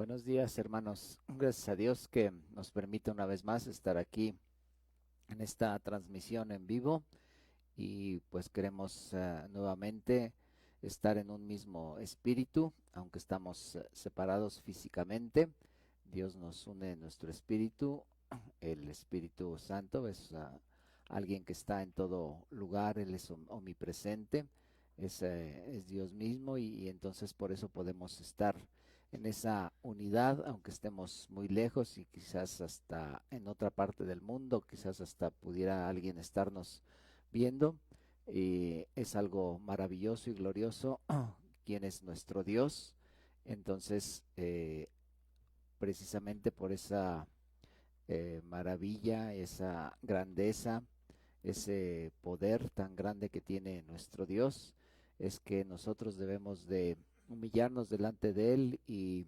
Buenos días, hermanos. Gracias a Dios que nos permite una vez más estar aquí en esta transmisión en vivo y pues queremos nuevamente estar en un mismo espíritu, aunque estamos separados físicamente. Dios nos une en nuestro espíritu. El Espíritu Santo es alguien que está en todo lugar, Él es omnipresente, es Dios mismo y entonces por eso podemos estar en esa unidad, aunque estemos muy lejos y quizás hasta en otra parte del mundo, quizás hasta pudiera alguien estarnos viendo. Y es algo maravilloso y glorioso quién es nuestro Dios. Entonces, precisamente por esa maravilla, esa grandeza, ese poder tan grande que tiene nuestro Dios, es que nosotros debemos de humillarnos delante de Él y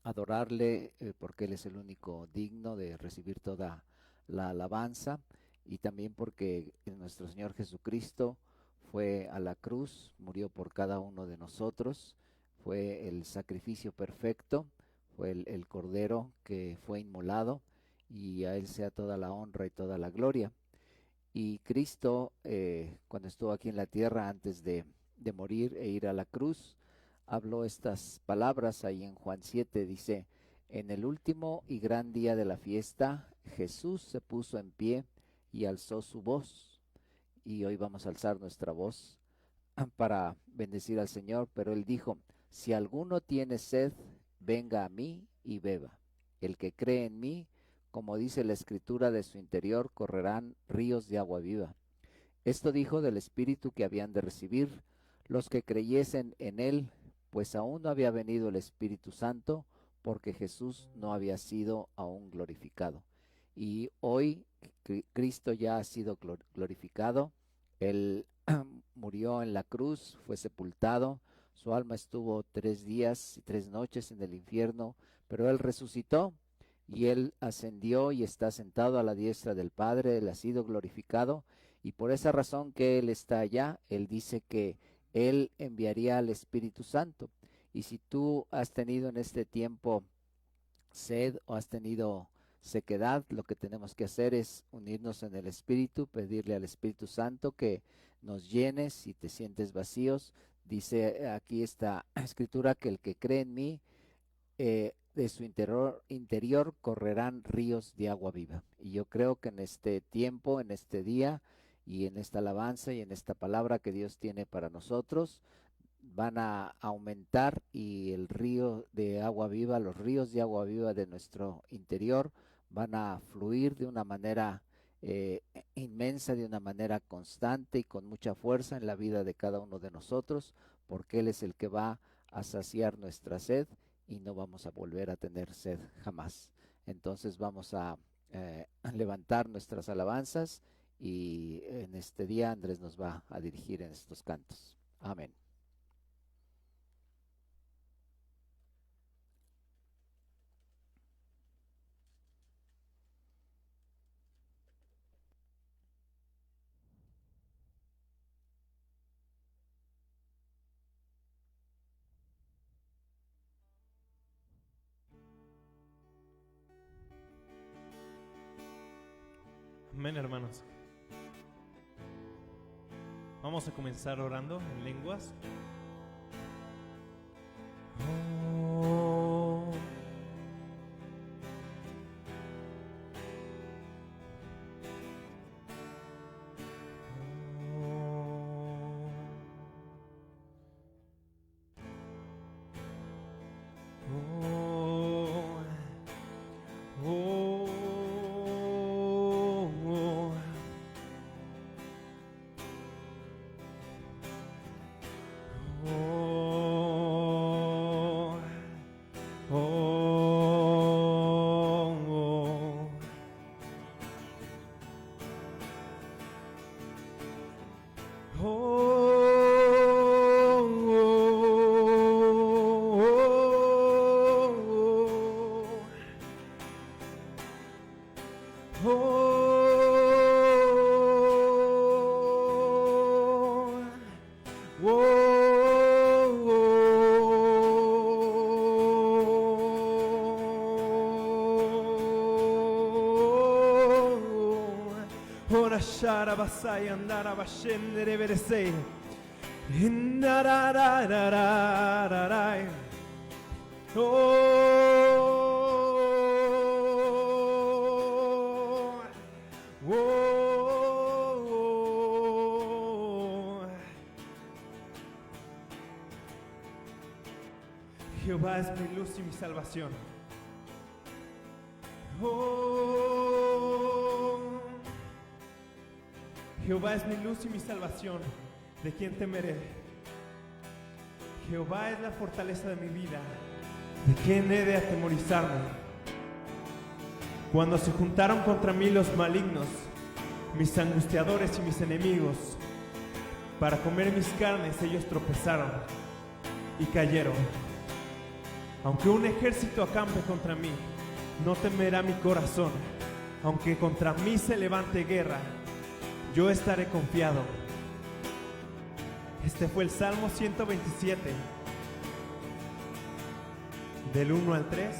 adorarle, porque Él es el único digno de recibir toda la alabanza, y también porque nuestro Señor Jesucristo fue a la cruz, murió por cada uno de nosotros, fue el sacrificio perfecto, fue el Cordero que fue inmolado, y a Él sea toda la honra y toda la gloria. Y Cristo, cuando estuvo aquí en la tierra antes de morir e ir a la cruz, habló estas palabras ahí en Juan 7, dice: en el último y gran día de la fiesta, Jesús se puso en pie y alzó su voz. Y hoy vamos a alzar nuestra voz para bendecir al Señor, pero Él dijo: si alguno tiene sed, venga a mí y beba. El que cree en mí, como dice la Escritura, de su interior correrán ríos de agua viva. Esto dijo del Espíritu que habían de recibir los que creyesen en Él, pues aún no había venido el Espíritu Santo, porque Jesús no había sido aún glorificado. Y hoy Cristo ya ha sido glorificado. Él murió en la cruz, fue sepultado, su alma estuvo 3 días y 3 noches en el infierno, pero Él resucitó y Él ascendió y está sentado a la diestra del Padre. Él ha sido glorificado, y por esa razón que Él está allá, Él dice que Él enviaría al Espíritu Santo. Y si tú has tenido en este tiempo sed o has tenido sequedad, lo que tenemos que hacer es unirnos en el Espíritu, pedirle al Espíritu Santo que nos llene. Si te sientes vacíos, dice aquí esta escritura que el que cree en mí, de su interior correrán ríos de agua viva. Y yo creo que en este tiempo, en este día y en esta alabanza y en esta palabra que Dios tiene para nosotros, van a aumentar, y el río de agua viva, los ríos de agua viva de nuestro interior van a fluir de una manera eh, inmensa, de una manera constante y con mucha fuerza en la vida de cada uno de nosotros, porque Él es el que va a saciar nuestra sed y no vamos a volver a tener sed jamás. Entonces vamos a levantar nuestras alabanzas, y en este día Andrés nos va a dirigir en estos cantos. Amén. Amén, hermanos. Vamos a comenzar orando en lenguas. Oh. rashara basai andara bashendere beresei. Indarararararai. Jehová es mi luz y mi salvación. Jehová es mi luz y mi salvación. ¿De quién temeré? Jehová es la fortaleza de mi vida. ¿De quién he de atemorizarme? Cuando se juntaron contra mí los malignos, mis angustiadores y mis enemigos, para comer mis carnes, ellos tropezaron y cayeron. Aunque un ejército acampe contra mí, no temerá mi corazón. Aunque contra mí se levante guerra, yo estaré confiado. Este fue el Salmo 127, del 1 al 3.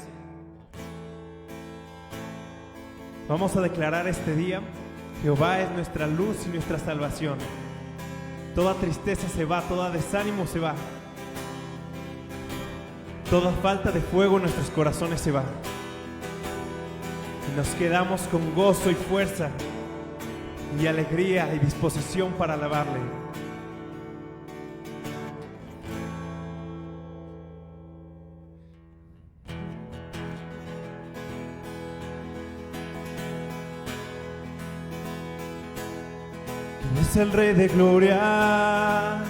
Vamos a declarar este día: Jehová es nuestra luz y nuestra salvación. Toda tristeza se va, todo desánimo se va. Toda falta de fuego en nuestros corazones se va. Y nos quedamos con gozo y fuerza y alegría y disposición para alabarle. ¿Quién es el Rey de Gloria?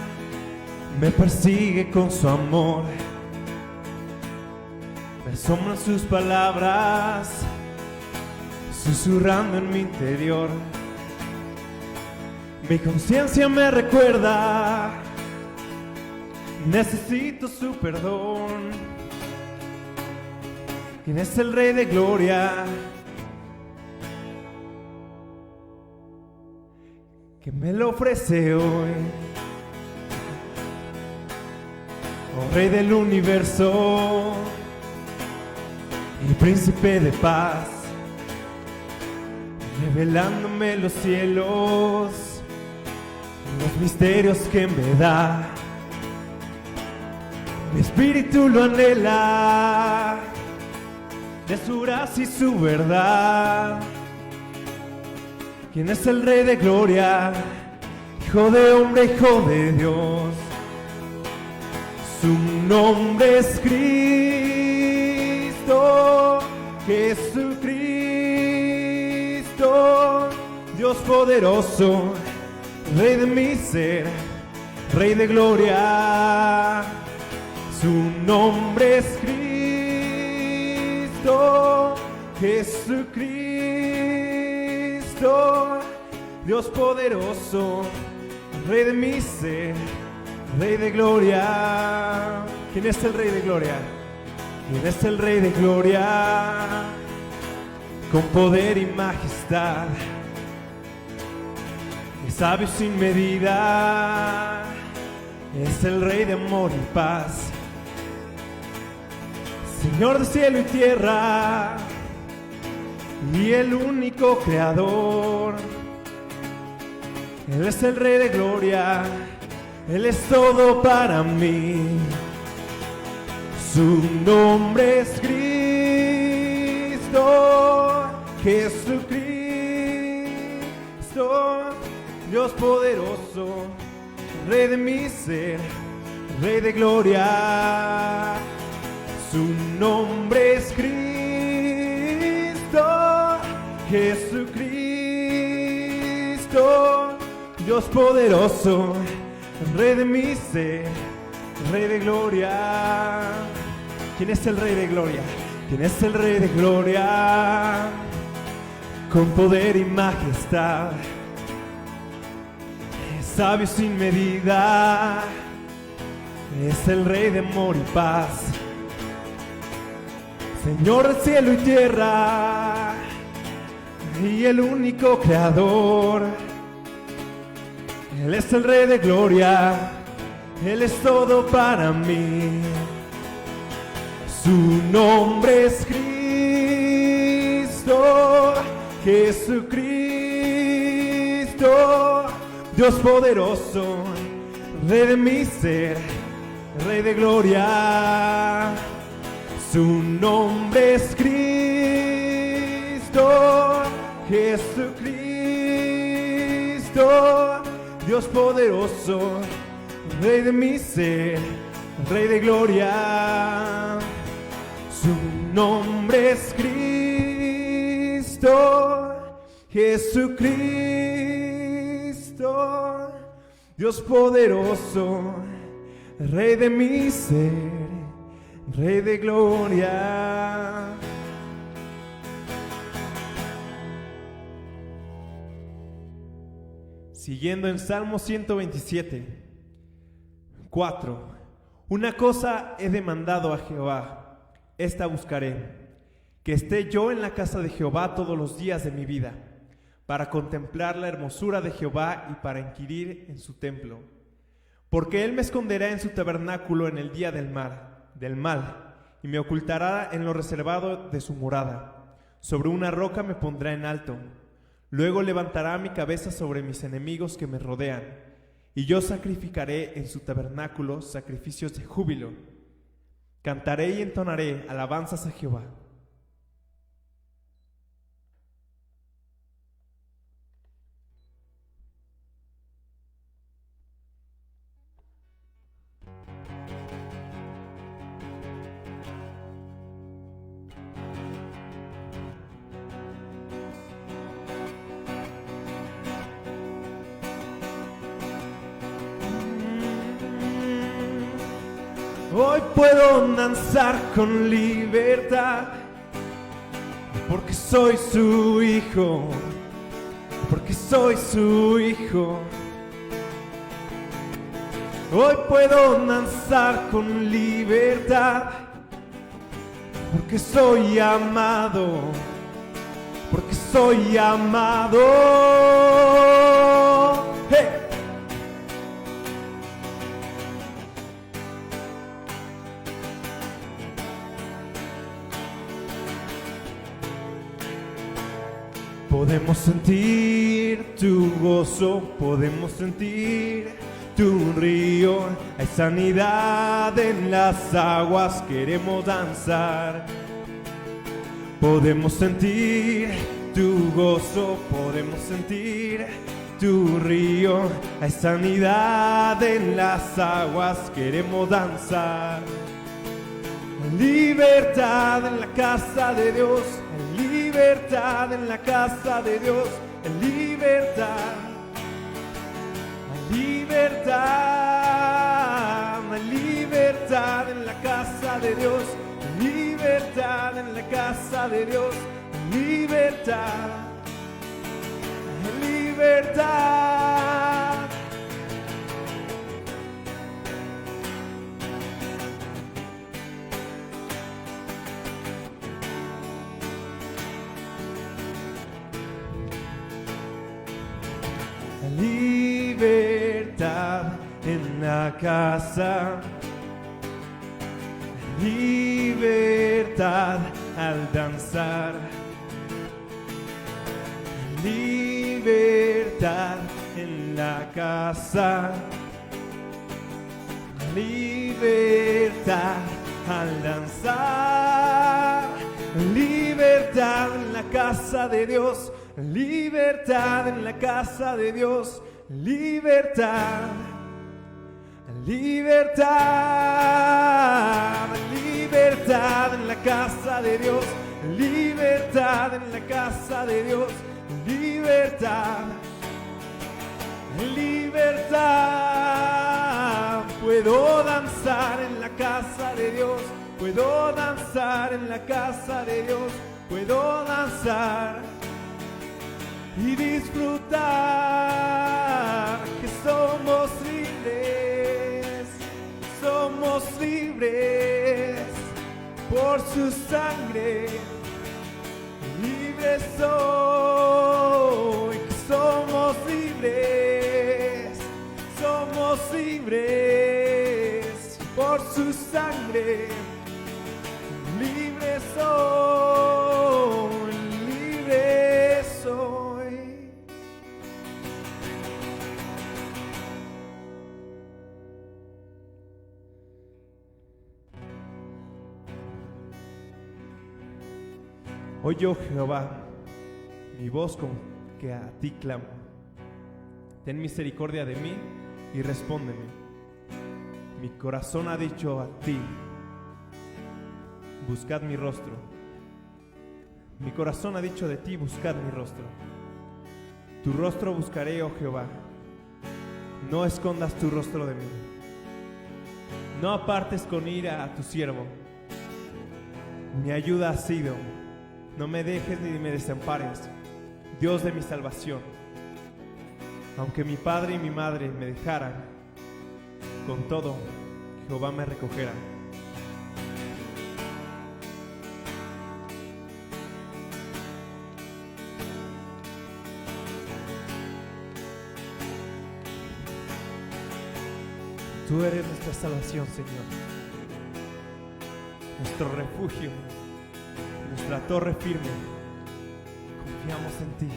Me persigue con su amor. Me asombran sus palabras, susurrando en mi interior. Mi conciencia me recuerda, necesito su perdón. ¿Quién es el Rey de Gloria? Que me lo ofrece hoy. Oh Rey del universo y príncipe de paz, revelándome los cielos, los misterios que me da. Mi espíritu lo anhela, de su gracia y su verdad. ¿Quién es el Rey de Gloria? Hijo de hombre, Hijo de Dios. Su nombre es Cristo, Jesucristo, Dios poderoso, Rey de mi ser, Rey de gloria. Su nombre es Cristo, Jesucristo, Dios poderoso, Rey de mi ser, Rey de gloria. ¿Quién es el Rey de gloria? ¿Quién es el Rey de gloria? Con poder y majestad, es sabio sin medida, es el Rey de amor y paz, Señor de cielo y tierra, y el único creador. Él es el Rey de gloria, Él es todo para mí. Su nombre es Cristo, Jesucristo, Dios poderoso, Rey de mi ser, Rey de gloria. Su nombre es Cristo, Jesucristo, Dios poderoso, Rey de mi ser, Rey de gloria. ¿Quién es el Rey de gloria? ¿Quién es el Rey de gloria? Con poder y majestad, es sabio sin medida, es el Rey de amor y paz, Señor del cielo y tierra, y el único creador. Él es el Rey de gloria, Él es todo para mí. Su nombre es Cristo, Jesucristo, Cristo, Dios poderoso, Rey de mi ser, Rey de gloria. Su nombre es Cristo, Jesucristo, Dios poderoso, Rey de mi ser, Rey de gloria. Su nombre es Cristo, Jesucristo, Dios poderoso, Rey de mi ser, Rey de gloria. Siguiendo en Salmo 127, 4. Una cosa he demandado a Jehová, esta buscaré, que esté yo en la casa de Jehová todos los días de mi vida, para contemplar la hermosura de Jehová y para inquirir en su templo. Porque él me esconderá en su tabernáculo en el día del mal, y me ocultará en lo reservado de su morada. Sobre una roca me pondrá en alto. Luego levantará mi cabeza sobre mis enemigos que me rodean, y yo sacrificaré en su tabernáculo sacrificios de júbilo. Cantaré y entonaré alabanzas a Jehová. Hoy puedo danzar con libertad, porque soy su hijo, porque soy su hijo. Hoy puedo danzar con libertad, porque soy amado, porque soy amado. ¡Hey! Podemos sentir tu gozo, podemos sentir tu río. Hay sanidad en las aguas, queremos danzar. Podemos sentir tu gozo, podemos sentir tu río. Hay sanidad en las aguas, queremos danzar. Libertad en la casa de Dios, libertad en la casa de Dios, libertad, libertad, libertad en la casa de Dios, libertad en la casa de Dios, libertad, libertad. Libertad en la casa, libertad al danzar, libertad en la casa, libertad al danzar, libertad en la casa de Dios, libertad en la casa de Dios, libertad, libertad, libertad en la casa de Dios, libertad en la casa de Dios, libertad, libertad. Puedo danzar en la casa de Dios, puedo danzar en la casa de Dios, puedo danzar y disfrutar que somos libres por su sangre, libres soy, que somos libres por su sangre, libres soy, libres soy. Oye, oh Jehová, mi voz con que a ti clamo. Ten misericordia de mí y respóndeme. Mi corazón ha dicho a ti, buscad mi rostro. Mi corazón ha dicho de ti, buscad mi rostro. Tu rostro buscaré, oh Jehová. No escondas tu rostro de mí. No apartes con ira a tu siervo. Mi ayuda has sido. No me dejes ni me desampares, Dios de mi salvación. Aunque mi padre y mi madre me dejaran, con todo, Jehová me recogerá. Tú eres nuestra salvación, Señor, nuestro refugio, nuestra torre firme. Confiamos en ti.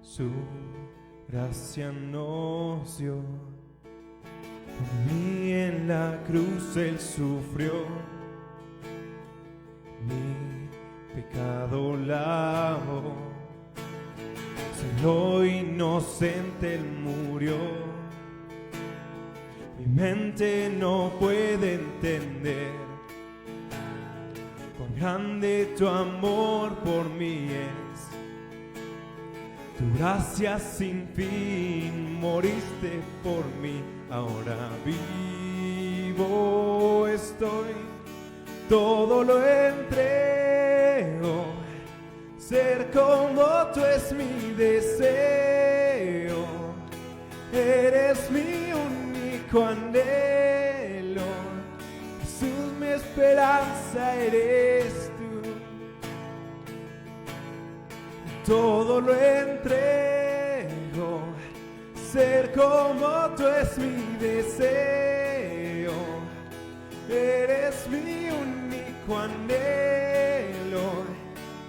Su gracia nos dio, por mí en la cruz Él sufrió, mi pecado lavó, solo inocente Él murió. Mi mente no puede entender cuán grande tu amor por mí es. Tu gracia sin fin, moriste por mí, ahora vivo estoy, todo lo entrego, ser como tú es mi deseo, eres mi único anhelo, Jesús mi esperanza eres tú. Todo lo entrego, ser como tú es mi deseo, eres mi único anhelo,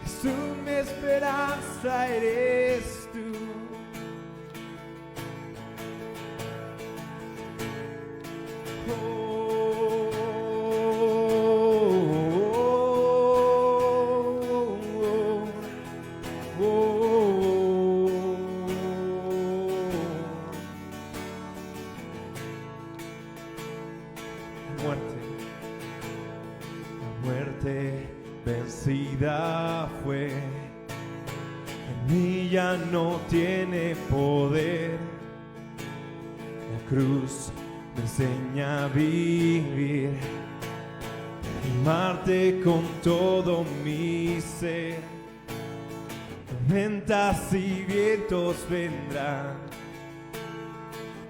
Jesús mi esperanza eres tú. Vencida fue, en mí ya no tiene poder. La cruz me enseña a vivir, amarte con todo mi ser. Tormentas y vientos vendrán,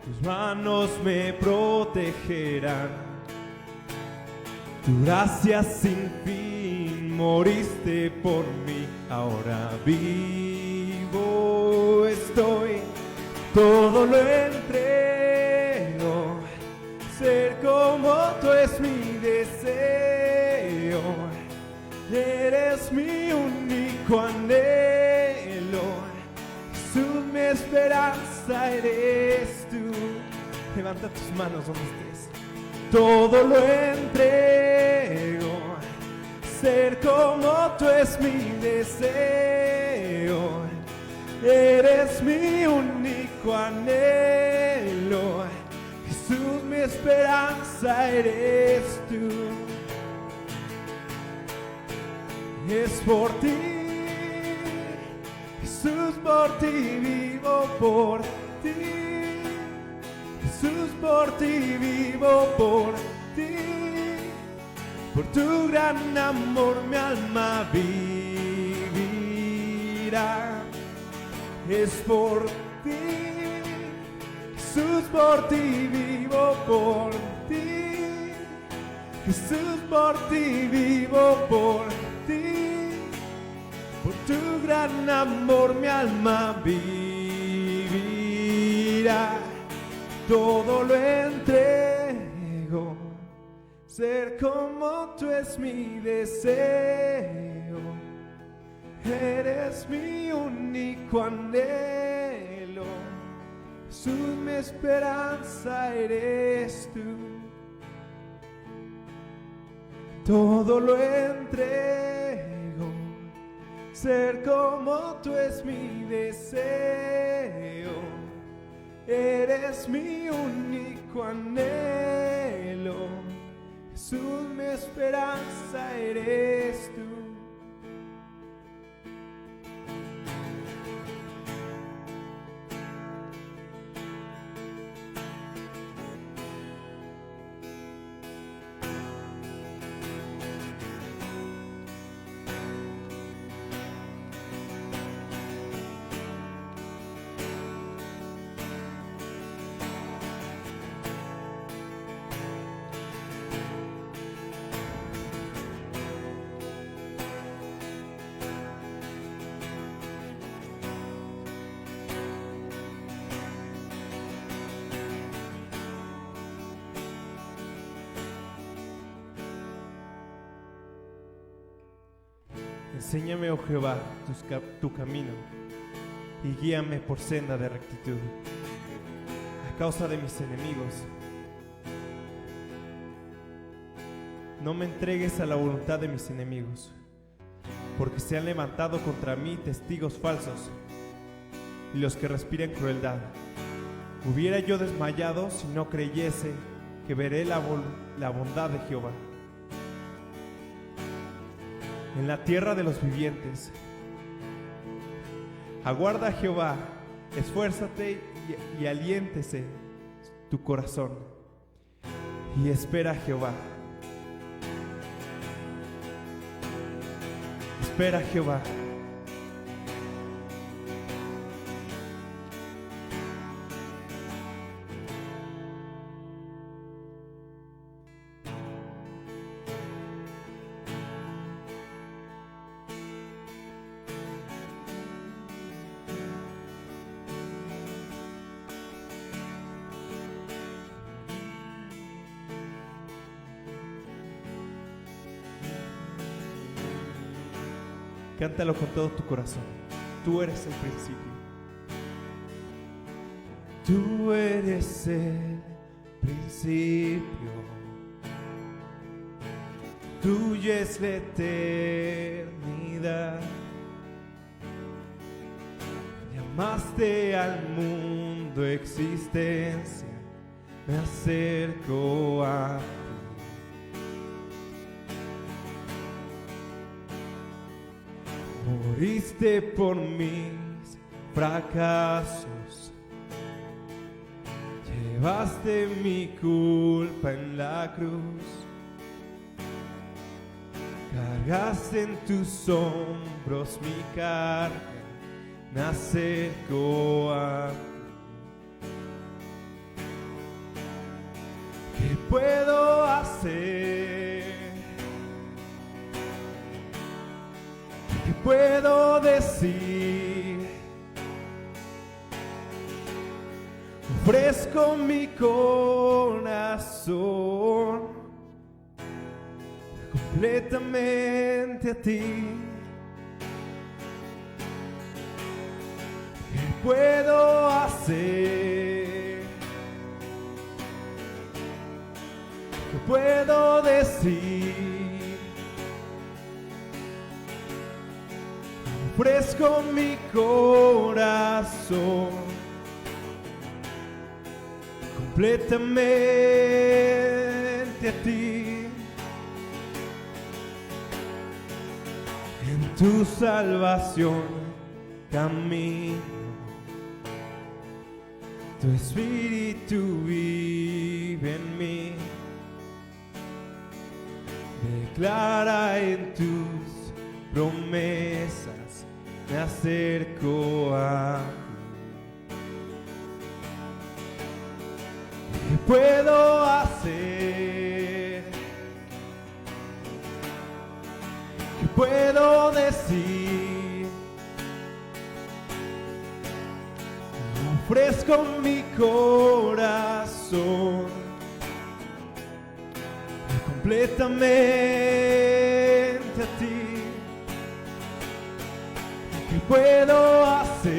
tus manos me protegerán. Tu gracia sin fin, moriste por mí, ahora vivo estoy, todo lo entrego, ser como tú es mi deseo, eres mi único anhelo, Jesús mi esperanza eres tú. Levanta tus manos donde estés. Todo lo entrego, ser como tú es mi deseo, eres mi único anhelo, Jesús mi esperanza eres tú. Es por ti, Jesús, por ti vivo, por ti. Jesús, por ti vivo, por ti, por tu gran amor mi alma vivirá. Es por ti, Jesús, por ti vivo, por ti, Jesús, por ti vivo, por ti, por tu gran amor mi alma vivirá. Todo lo entrego, ser como tú es mi deseo. Eres mi único anhelo. Jesús, mi esperanza eres tú. Todo lo entrego. Ser como tú es mi deseo. Eres mi único anhelo. Jesús, mi esperanza eres tú. Enséñame, oh Jehová, tu camino, y guíame por senda de rectitud, a causa de mis enemigos. No me entregues a la voluntad de mis enemigos, porque se han levantado contra mí testigos falsos, y los que respiran crueldad. Hubiera yo desmayado si no creyese que veré la bondad de Jehová en la tierra de los vivientes. Aguarda a Jehová, esfuérzate y aliéntese tu corazón, y espera a Jehová. Espera a Jehová. Cántalo con todo tu corazón. Tú eres el principio. Tú eres el principio. Tuya es la eternidad. Llamaste al mundo existencia. Me acerco a ti. Moriste por mis fracasos, llevaste mi culpa en la cruz, cargaste en tus hombros mi carga, me acerco a ti. ¿Qué puedo hacer? ¿Qué puedo decir? Ofrezco mi corazón completamente a ti. ¿Qué puedo hacer? ¿Qué puedo decir? Ofrezco mi corazón completamente a ti. En tu salvación camino, tu espíritu vive en mí. Declara en tus promesas, me acerco a ti. ¿Qué puedo hacer? ¿Qué puedo decir? Ofrezco mi corazón completamente a ti. ¿Qué puedo hacer?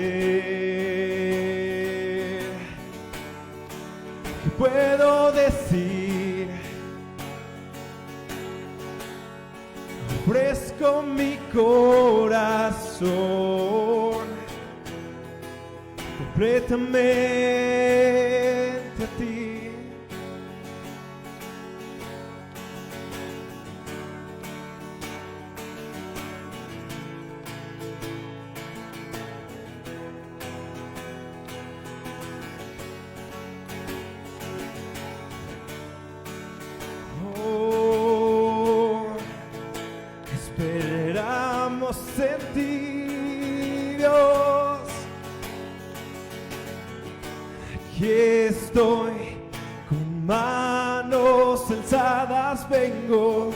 ¿Qué puedo decir? Ofrezco mi corazón completamente a ti. Esperamos en ti, Dios. Aquí estoy, con manos alzadas vengo,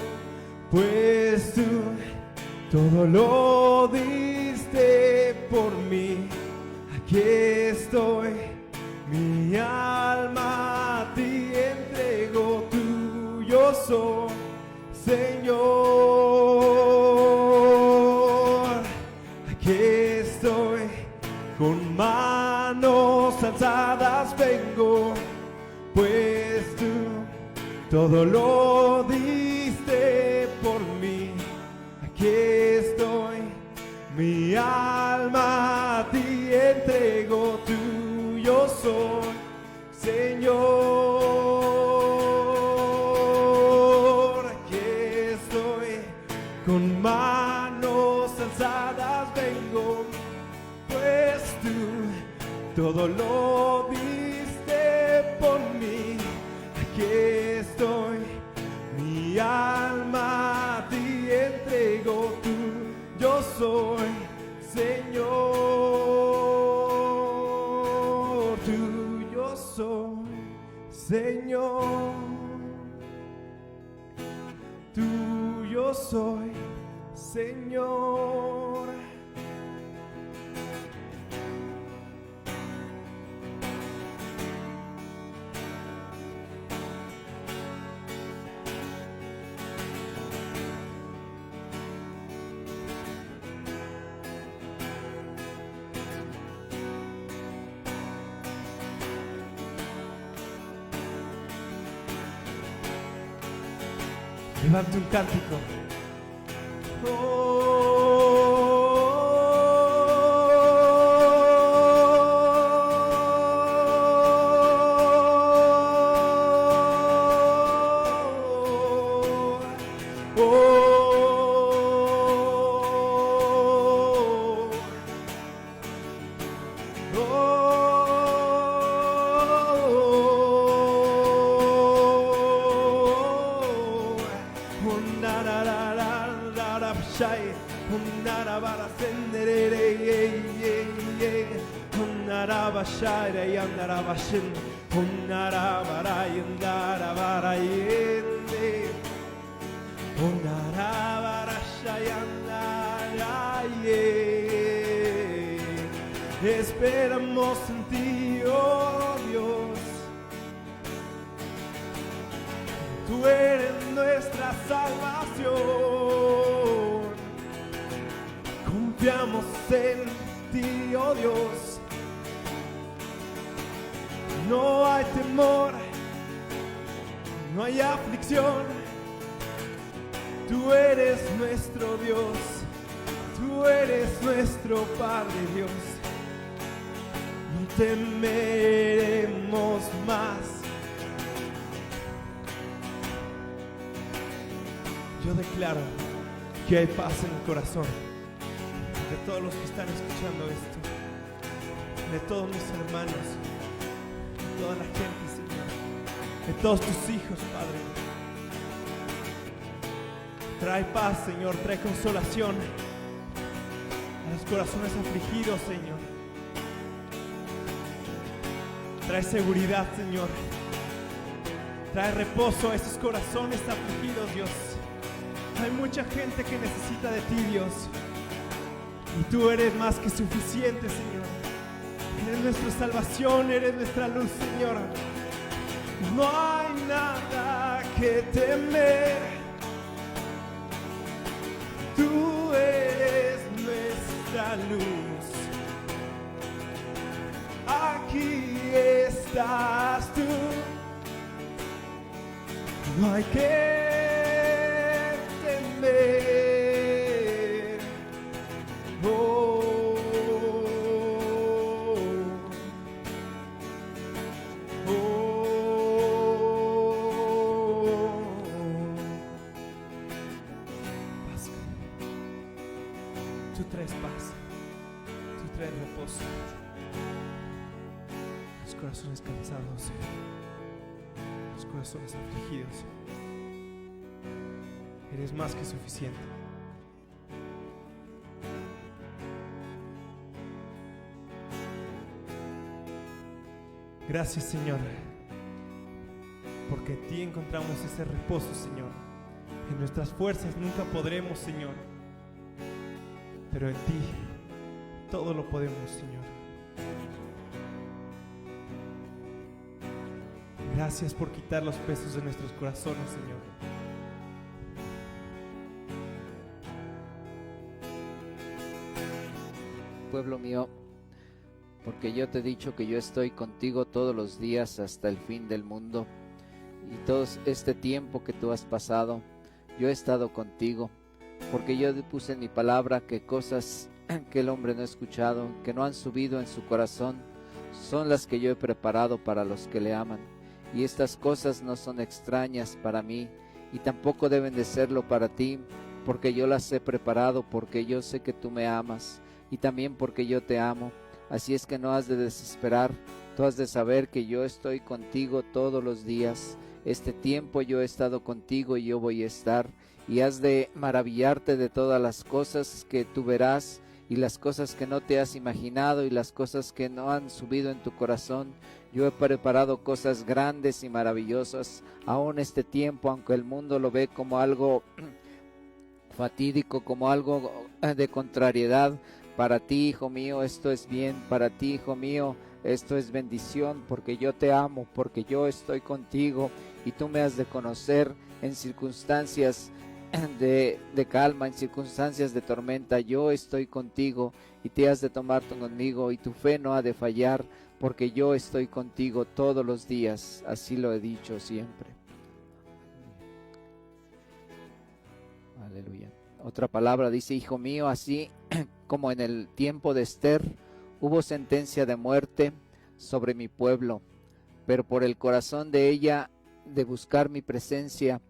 pues tú todo lo diste por mí. Aquí estoy, mi alma a ti entrego, tuyo soy, Señor. Aquí estoy, con manos alzadas vengo, pues tú todo lo diste por mí. Aquí estoy, mi alma a ti entrego, tuyo soy, Señor. Aquí estoy, con manos alzadas vengo, pues tú todo lo diste por mí. Aquí estoy, mi alma a ti entrego, tú yo soy, Señor, tuyo soy, Señor, tuyo soy, Señor. Levante un cántico. Esperamos en ti, oh Dios. Tú eres nuestra salvación. Confiamos en ti, oh Dios. No hay temor, no hay aflicción. Tú eres nuestro Dios. Tú eres nuestro Padre Dios. No temeremos más. Yo declaro que hay paz en el corazón de todos los que están escuchando esto, de todos mis hermanos, de toda la gente, Señor, de todos tus hijos, Padre. Trae paz, Señor, trae consolación a los corazones afligidos, Señor. Trae seguridad, Señor. Trae reposo a esos corazones afligidos, Dios. Hay mucha gente que necesita de ti, Dios. Y tú eres más que suficiente, Señor. Eres nuestra salvación, eres nuestra luz, Señor. No hay nada que que temer. Tú eres nuestra luz. Aquí estás tú. No hay que temer. Oh, oh, oh. Paz. Tú traes paz. Tú traes reposo. Los corazones cansados. Los corazones afligidos. Eres más que suficiente. Gracias, Señor, porque en ti encontramos ese reposo, Señor. En nuestras fuerzas nunca podremos, Señor, pero en ti todo lo podemos, Señor. Gracias por quitar los pesos de nuestros corazones, Señor. Pueblo mío, porque yo te he dicho que yo estoy contigo todos los días hasta el fin del mundo, y todo este tiempo que tú has pasado, yo he estado contigo, porque yo puse en mi palabra que cosas que el hombre no ha escuchado, que no han subido en su corazón, son las que yo he preparado para los que le aman, y estas cosas no son extrañas para mí, y tampoco deben de serlo para ti, porque yo las he preparado, porque yo sé que tú me amas, y también porque yo te amo. Así es que no has de desesperar, tú has de saber que yo estoy contigo todos los días. Este tiempo yo he estado contigo y yo voy a estar, y has de maravillarte de todas las cosas que tú verás, y las cosas que no te has imaginado, y las cosas que no han subido en tu corazón. Yo he preparado cosas grandes y maravillosas, aún este tiempo, aunque el mundo lo ve como algo fatídico, como algo de contrariedad. Para ti, hijo mío, esto es bien. Para ti, hijo mío, esto es bendición, porque yo te amo, porque yo estoy contigo, y tú me has de conocer en circunstancias de calma, en circunstancias de tormenta. Yo estoy contigo, y te has de tomar conmigo, y tu fe no ha de fallar, porque yo estoy contigo todos los días. Así lo he dicho siempre. Aleluya. Otra palabra dice: hijo mío, así como en el tiempo de Esther hubo sentencia de muerte sobre mi pueblo, pero por el corazón de ella de buscar mi presencia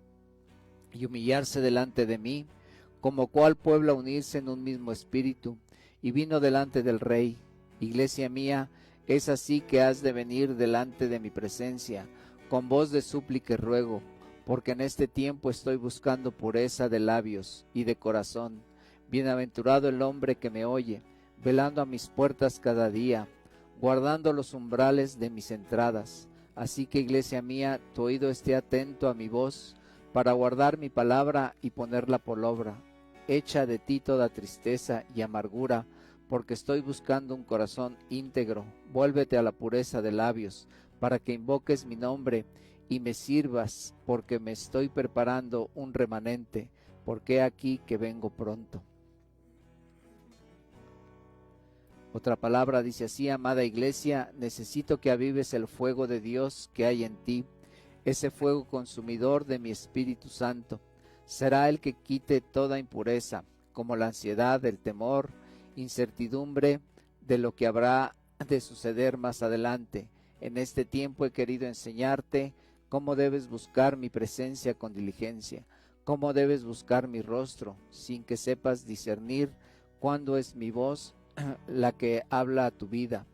y humillarse delante de mí, como cual pueblo a unirse en un mismo espíritu, y vino delante del rey. Iglesia mía, es así que has de venir delante de mi presencia, con voz de súplica y ruego, porque en este tiempo estoy buscando pureza de labios y de corazón. Bienaventurado el hombre que me oye, velando a mis puertas cada día, guardando los umbrales de mis entradas. Así que, iglesia mía, tu oído esté atento a mi voz, para guardar mi palabra y ponerla por obra. Echa de ti toda tristeza y amargura, porque estoy buscando un corazón íntegro. Vuélvete a la pureza de labios, para que invoques mi nombre y me sirvas, porque me estoy preparando un remanente, porque he aquí que vengo pronto. Otra palabra dice así: amada iglesia, necesito que avives el fuego de Dios que hay en ti, ese fuego consumidor de mi Espíritu Santo. Será el que quite toda impureza, como la ansiedad, el temor, incertidumbre de lo que habrá de suceder más adelante. En este tiempo he querido enseñarte cómo debes buscar mi presencia con diligencia, cómo debes buscar mi rostro, sin que sepas discernir cuándo es mi voz la que habla a tu vida,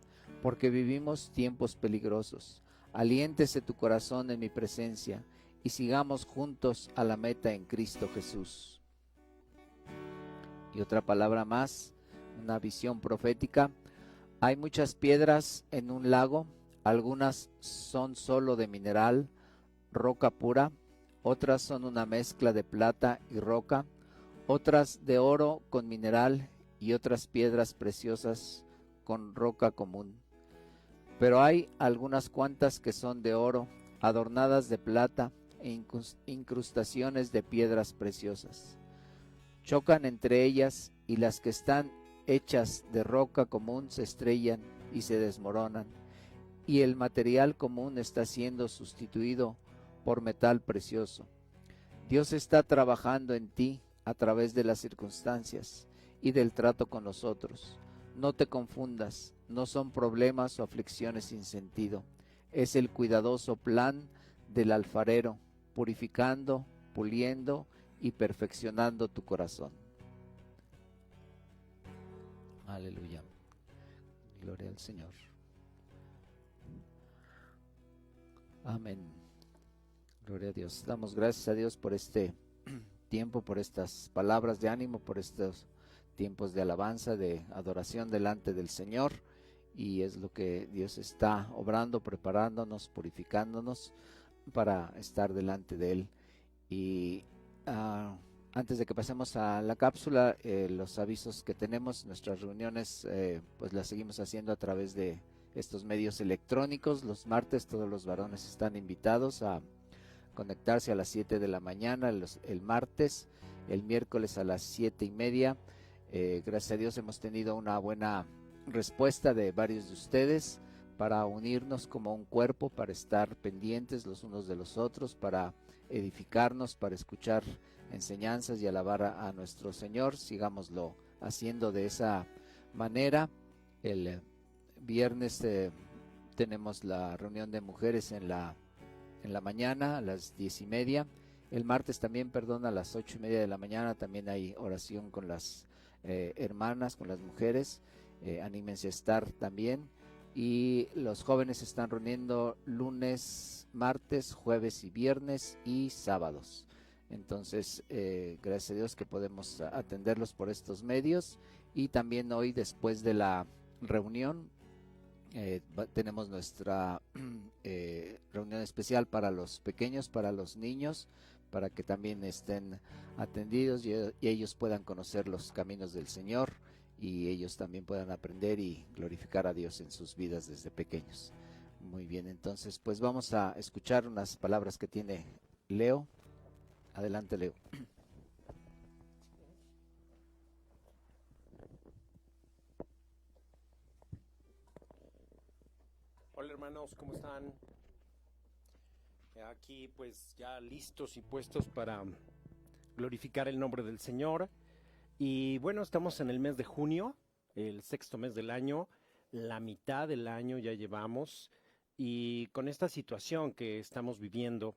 porque vivimos tiempos peligrosos. Aliéntese tu corazón en mi presencia, y sigamos juntos a la meta en Cristo Jesús. Y otra palabra más, una visión profética. Hay muchas piedras en un lago, algunas son solo de mineral, roca pura, otras son una mezcla de plata y roca, otras de oro con mineral, y otras piedras preciosas con roca común. Pero hay algunas cuantas que son de oro, adornadas de plata, e incrustaciones de piedras preciosas. Chocan entre ellas y las que están hechas de roca común se estrellan y se desmoronan, y el material común está siendo sustituido por metal precioso. Dios está trabajando en ti a través de las circunstancias y del trato con los otros. No te confundas, no son problemas o aflicciones sin sentido. Es el cuidadoso plan del alfarero, purificando, puliendo y perfeccionando tu corazón. Aleluya. Gloria al Señor. Amén. Gloria a Dios. Damos gracias a Dios por este tiempo, por estas palabras de ánimo, por estos tiempos de alabanza, de adoración delante del Señor. Y es lo que Dios está obrando, preparándonos, purificándonos para estar delante de Él. Y antes de que pasemos a la cápsula, los avisos que tenemos, nuestras reuniones, pues las seguimos haciendo a través de estos medios electrónicos. Los martes todos los varones están invitados a conectarse a las 7 de la mañana el martes, el miércoles a las 7:30. Gracias a Dios hemos tenido una buena respuesta de varios de ustedes para unirnos como un cuerpo, para estar pendientes los unos de los otros, para edificarnos, para escuchar enseñanzas y alabar a nuestro Señor. Sigámoslo haciendo de esa manera. El viernes tenemos la reunión de mujeres en la mañana a las 10:30. El martes también, a las 8:30 de la mañana también hay oración con las hermanas, con las mujeres. Anímense a estar también. Y los jóvenes se están reuniendo lunes, martes, jueves y viernes y sábados. Entonces, gracias a Dios que podemos atenderlos por estos medios. Y también hoy, después de la reunión, tenemos nuestra reunión especial para los pequeños, para los niños, para que también estén atendidos y ellos puedan conocer los caminos del Señor y ellos también puedan aprender y glorificar a Dios en sus vidas desde pequeños. Muy bien, entonces pues vamos a escuchar unas palabras que tiene Leo. Adelante, Leo. Hola hermanos, ¿cómo están? Aquí pues ya listos y puestos para glorificar el nombre del Señor. Y bueno, estamos en el mes de junio, el 6º mes del año, la mitad del año ya llevamos. Y con esta situación que estamos viviendo,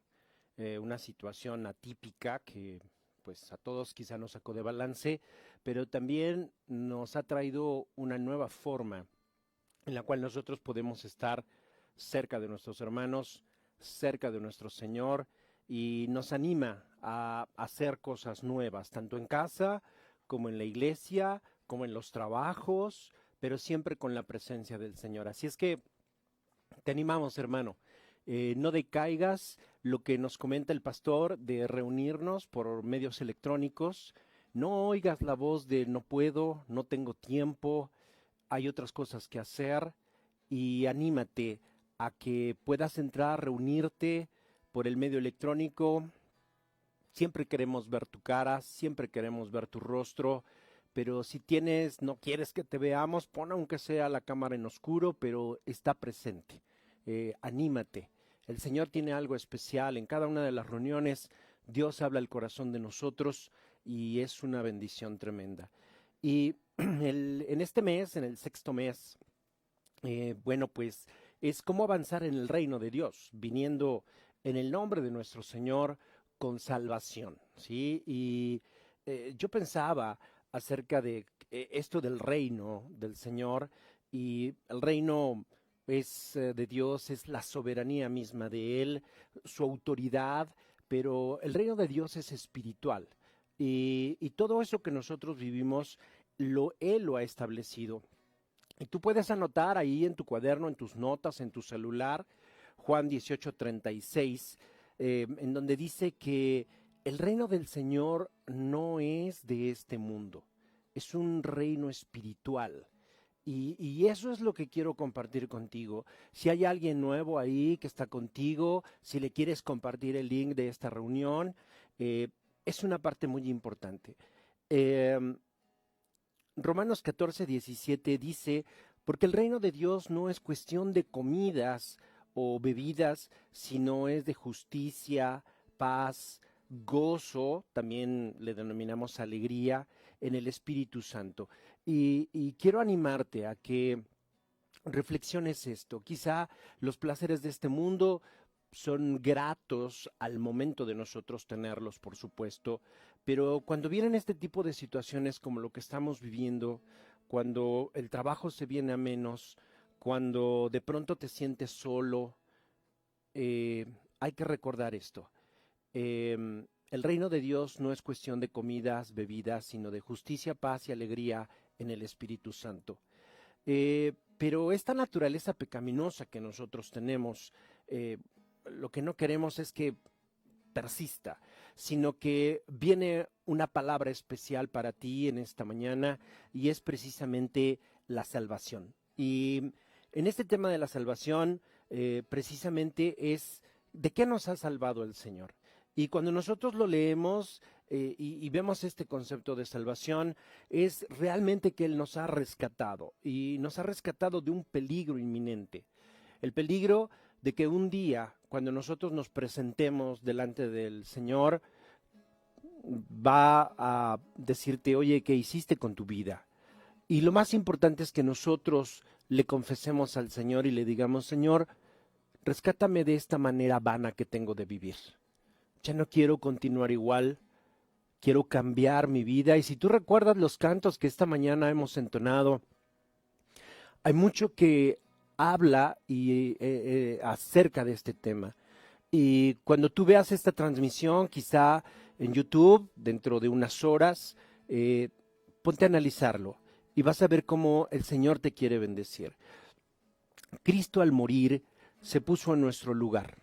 una situación atípica que pues a todos quizá nos sacó de balance, pero también nos ha traído una nueva forma en la cual nosotros podemos estar cerca de nuestros hermanos, cerca de nuestro Señor, y nos anima a hacer cosas nuevas, tanto en casa como en la iglesia, como en los trabajos, pero siempre con la presencia del Señor. Así es que te animamos, hermano. No decaigas lo que nos comenta el pastor de reunirnos por medios electrónicos. No oigas la voz de no puedo, no tengo tiempo, hay otras cosas que hacer, y anímate a que puedas entrar, reunirte por el medio electrónico. Siempre queremos ver tu cara, siempre queremos ver tu rostro, pero si no quieres que te veamos, pon aunque sea la cámara en oscuro, pero está presente. Anímate. El Señor tiene algo especial en cada una de las reuniones. Dios habla al corazón de nosotros y es una bendición tremenda. Y en este mes, en el 6º mes, bueno, pues es cómo avanzar en el reino de Dios, viniendo en el nombre de nuestro Señor con salvación, ¿sí? Y yo pensaba acerca de esto del reino del Señor, y el reino es de Dios, es la soberanía misma de Él, su autoridad, pero el reino de Dios es espiritual. Y todo eso que nosotros vivimos, Él lo ha establecido. Y tú puedes anotar ahí en tu cuaderno, en tus notas, en tu celular, Juan 18:36, en donde dice que el reino del Señor no es de este mundo, es un reino espiritual. Y eso es lo que quiero compartir contigo. Si hay alguien nuevo ahí que está contigo, si le quieres compartir el link de esta reunión, es una parte muy importante. Romanos 14:17 dice, porque el reino de Dios no es cuestión de comidas o bebidas, sino es de justicia, paz, gozo, también le denominamos alegría, en el Espíritu Santo. Y quiero animarte a que reflexiones esto. Quizá los placeres de este mundo son gratos al momento de nosotros tenerlos, por supuesto, pero cuando vienen este tipo de situaciones como lo que estamos viviendo, cuando el trabajo se viene a menos, cuando de pronto te sientes solo, hay que recordar esto. El reino de Dios no es cuestión de comidas, bebidas, sino de justicia, paz y alegría en el Espíritu Santo. Pero esta naturaleza pecaminosa que nosotros tenemos, lo que no queremos es que persista, sino que viene una palabra especial para ti en esta mañana y es precisamente la salvación. Y en este tema de la salvación, precisamente es de qué nos ha salvado el Señor. Y cuando nosotros lo leemos y vemos este concepto de salvación, es realmente que Él nos ha rescatado y nos ha rescatado de un peligro inminente. El peligro de que un día, cuando nosotros nos presentemos delante del Señor, va a decirte, oye, ¿qué hiciste con tu vida? Y lo más importante es que nosotros le confesemos al Señor y le digamos, Señor, rescátame de esta manera vana que tengo de vivir. Ya no quiero continuar igual, quiero cambiar mi vida. Y si tú recuerdas los cantos que esta mañana hemos entonado, hay mucho que habla acerca de este tema. Y cuando tú veas esta transmisión, quizá en YouTube, dentro de unas horas, ponte a analizarlo y vas a ver cómo el Señor te quiere bendecir. Cristo al morir se puso en nuestro lugar.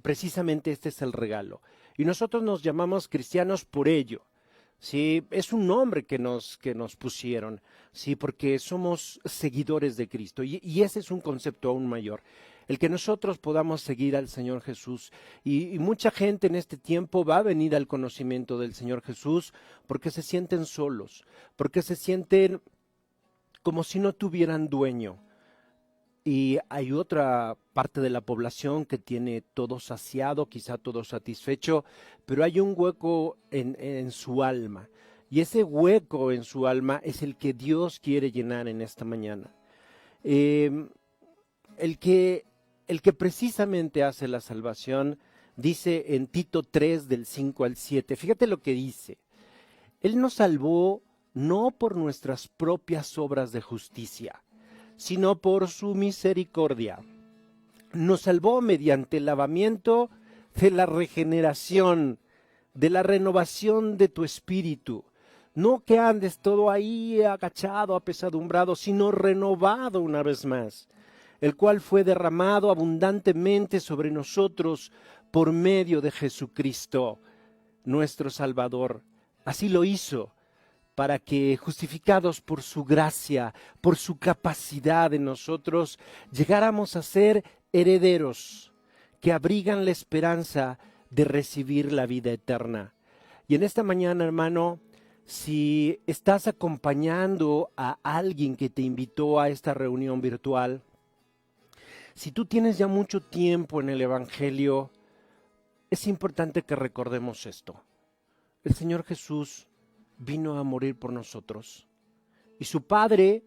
Precisamente este es el regalo. Y nosotros nos llamamos cristianos por ello. Sí, es un nombre que nos pusieron, sí, porque somos seguidores de Cristo. Y ese es un concepto aún mayor. El que nosotros podamos seguir al Señor Jesús. Y mucha gente en este tiempo va a venir al conocimiento del Señor Jesús porque se sienten solos, porque se sienten como si no tuvieran dueño. Y hay otra parte de la población que tiene todo saciado, quizá todo satisfecho, pero hay un hueco en su alma. Y ese hueco en su alma es el que Dios quiere llenar en esta mañana. El que precisamente hace la salvación, dice en Tito 3, del 5 al 7. Fíjate lo que dice. Él nos salvó no por nuestras propias obras de justicia, sino por su misericordia. Nos salvó mediante el lavamiento de la regeneración, de la renovación de tu espíritu. No que andes todo ahí agachado, apesadumbrado, sino renovado una vez más, el cual fue derramado abundantemente sobre nosotros por medio de Jesucristo, nuestro Salvador. Así lo hizo, para que, justificados por su gracia, por su capacidad en nosotros, llegáramos a ser herederos que abrigan la esperanza de recibir la vida eterna. Y en esta mañana, hermano, si estás acompañando a alguien que te invitó a esta reunión virtual, si tú tienes ya mucho tiempo en el Evangelio, es importante que recordemos esto. El Señor Jesús vino a morir por nosotros. Y su Padre,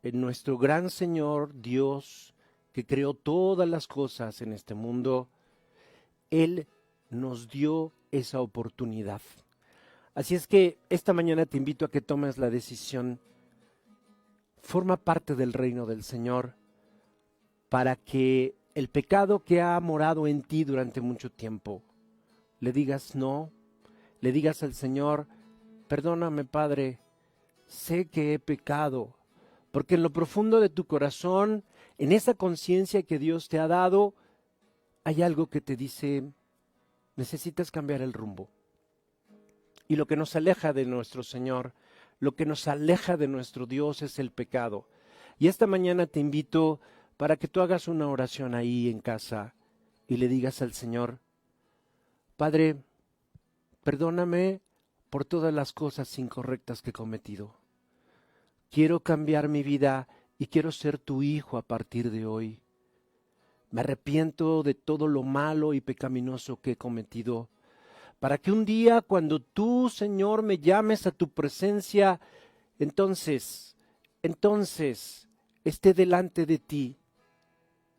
nuestro gran Señor, Dios, que creó todas las cosas en este mundo, Él nos dio esa oportunidad. Así es que esta mañana te invito a que tomes la decisión. Forma parte del reino del Señor para que el pecado que ha morado en ti durante mucho tiempo, le digas no, le digas al Señor, perdóname, Padre, sé que he pecado, porque en lo profundo de tu corazón, en esa conciencia que Dios te ha dado, hay algo que te dice, necesitas cambiar el rumbo. Y lo que nos aleja de nuestro Señor lo que nos aleja de nuestro Dios es el pecado. Y esta mañana te invito para que tú hagas una oración ahí en casa y le digas al Señor: Padre, perdóname por todas las cosas incorrectas que he cometido. Quiero cambiar mi vida y quiero ser tu hijo a partir de hoy. Me arrepiento de todo lo malo y pecaminoso que he cometido, para que un día cuando tú, Señor, me llames a tu presencia, entonces esté delante de ti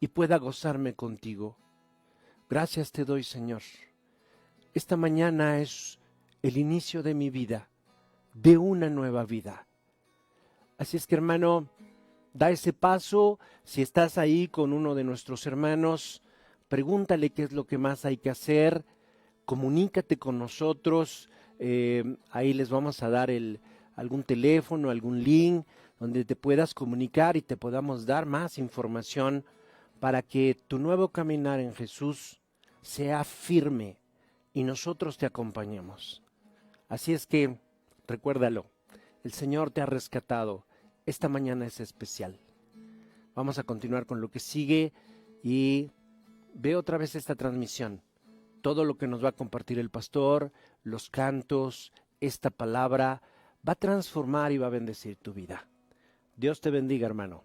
y pueda gozarme contigo. Gracias te doy, Señor. Esta mañana es el inicio de mi vida, de una nueva vida. Así es que, hermano, da ese paso. Si estás ahí con uno de nuestros hermanos, pregúntale qué es lo que más hay que hacer. Comunícate con nosotros. Ahí les vamos a dar algún teléfono, algún link donde te puedas comunicar y te podamos dar más información para que tu nuevo caminar en Jesús sea firme y nosotros te acompañemos. Así es que recuérdalo, el Señor te ha rescatado. Esta mañana es especial. Vamos a continuar con lo que sigue y ve otra vez esta transmisión. Todo lo que nos va a compartir el pastor, los cantos, esta palabra, va a transformar y va a bendecir tu vida. Dios te bendiga, hermano.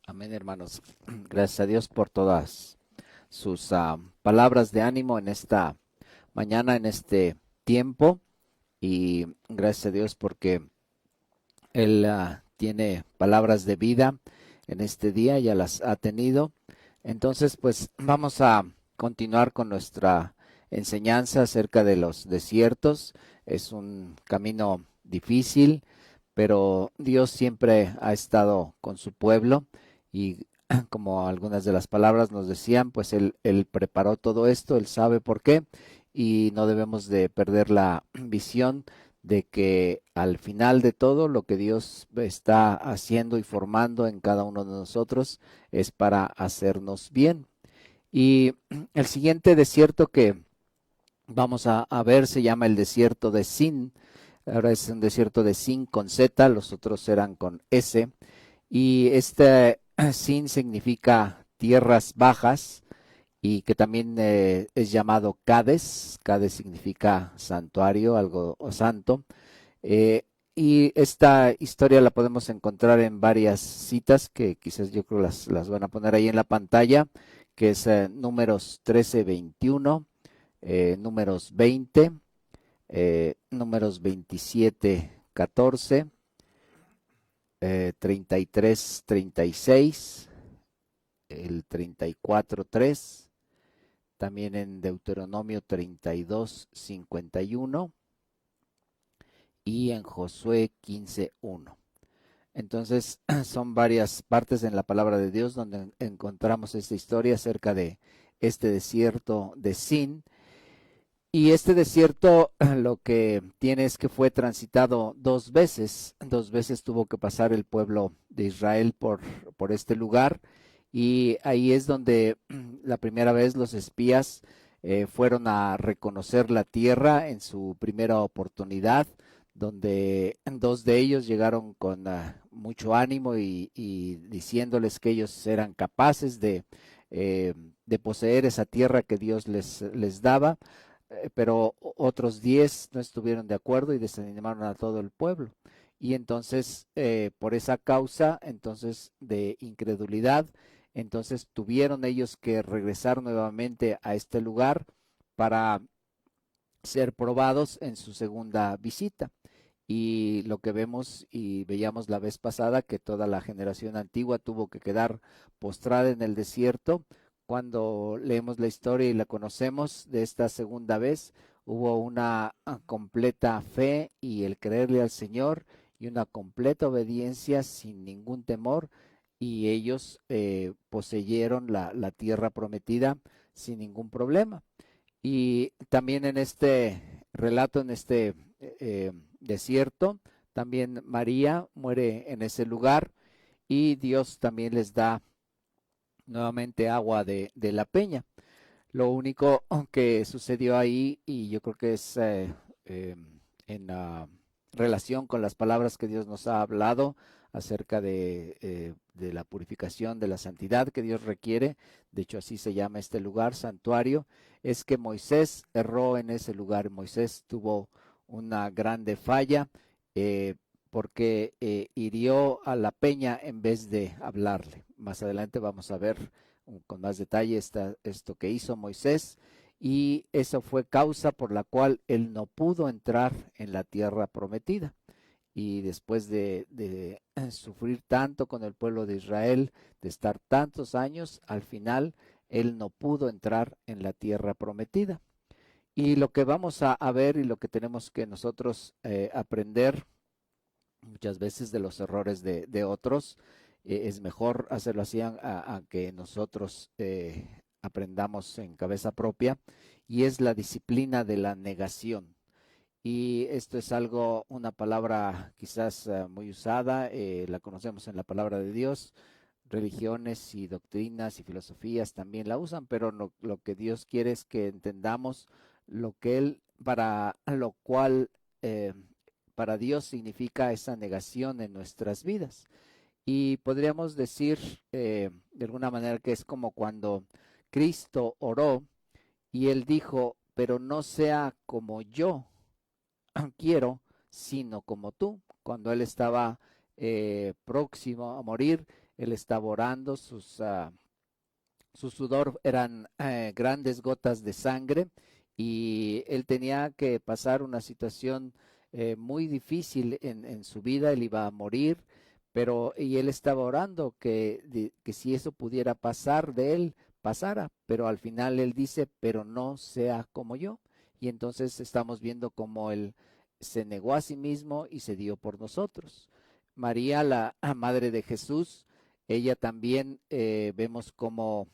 Amén, hermanos. Gracias a Dios por todas sus palabras de ánimo en esta mañana, en este tiempo. Y gracias a Dios porque Él tiene palabras de vida en este día, ya las ha tenido. Entonces, pues vamos a continuar con nuestra enseñanza acerca de los desiertos. Es un camino difícil, pero Dios siempre ha estado con su pueblo y como algunas de las palabras nos decían, pues Él preparó todo esto, Él sabe por qué y no debemos de perder la visión de que al final de todo lo que Dios está haciendo y formando en cada uno de nosotros es para hacernos bien. Y el siguiente desierto que vamos a ver se llama el desierto de Sin. Ahora es un desierto de Sin con Z, los otros eran con S. Y este Sin significa tierras bajas y que también es llamado Cades. Cades significa santuario, algo santo. Eh, y esta historia la podemos encontrar en varias citas que quizás yo creo las van a poner ahí en la pantalla, que es Números 13:21, Números 20, Números 27:14, 33:36, el 34:3, también en Deuteronomio 32:51 y en Josué 15:1. Entonces son varias partes en la palabra de Dios donde encontramos esta historia acerca de este desierto de Sin. Y este desierto lo que tiene es que fue transitado dos veces tuvo que pasar el pueblo de Israel por este lugar, y ahí es donde la primera vez los espías fueron a reconocer la tierra en su primera oportunidad, donde dos de ellos llegaron con mucho ánimo y diciéndoles que ellos eran capaces de poseer esa tierra que Dios les daba. Pero otros 10 no estuvieron de acuerdo y desanimaron a todo el pueblo. Y entonces, por esa causa, entonces, de incredulidad, entonces tuvieron ellos que regresar nuevamente a este lugar para ser probados en su segunda visita. Y lo que vemos y veíamos la vez pasada, que toda la generación antigua tuvo que quedar postrada en el desierto. Cuando leemos la historia y la conocemos de esta segunda vez, hubo una completa fe y el creerle al Señor y una completa obediencia sin ningún temor, y ellos poseyeron la tierra prometida sin ningún problema. Y también en este relato, en este desierto, también María muere en ese lugar y Dios también les da nuevamente agua de la peña. Lo único que sucedió ahí, y yo creo que es eh, en relación con las palabras que Dios nos ha hablado acerca de la purificación, de la santidad que Dios requiere, de hecho así se llama este lugar, santuario, es que Moisés erró en ese lugar. Moisés tuvo una grande falla eh, porque hirió a la peña en vez de hablarle. Más adelante vamos a ver con más detalle esto que hizo Moisés, y eso fue causa por la cual él no pudo entrar en la tierra prometida. Y después de sufrir tanto con el pueblo de Israel, de estar tantos años, al final él no pudo entrar en la tierra prometida. Y lo que vamos a ver y lo que tenemos que nosotros aprender muchas veces de los errores de otros, es mejor hacerlo así a que nosotros aprendamos en cabeza propia, y es la disciplina de la negación. Y esto es algo, una palabra quizás muy usada, la conocemos en la palabra de Dios. Religiones y doctrinas y filosofías también la usan, pero lo que Dios quiere es que entendamos lo que Él, para lo cual para Dios significa esa negación en nuestras vidas. Y podríamos decir de alguna manera que es como cuando Cristo oró y Él dijo, pero no sea como yo quiero, sino como tú. Cuando Él estaba próximo a morir, Él estaba orando, su sudor eran grandes gotas de sangre, y Él tenía que pasar una situación muy difícil en su vida. Él iba a morir, y Él estaba orando que si eso pudiera pasar de Él, pasara, pero al final Él dice, pero no sea como yo. Y entonces estamos viendo cómo Él se negó a sí mismo y se dio por nosotros. María, la madre de Jesús, ella también vemos cómo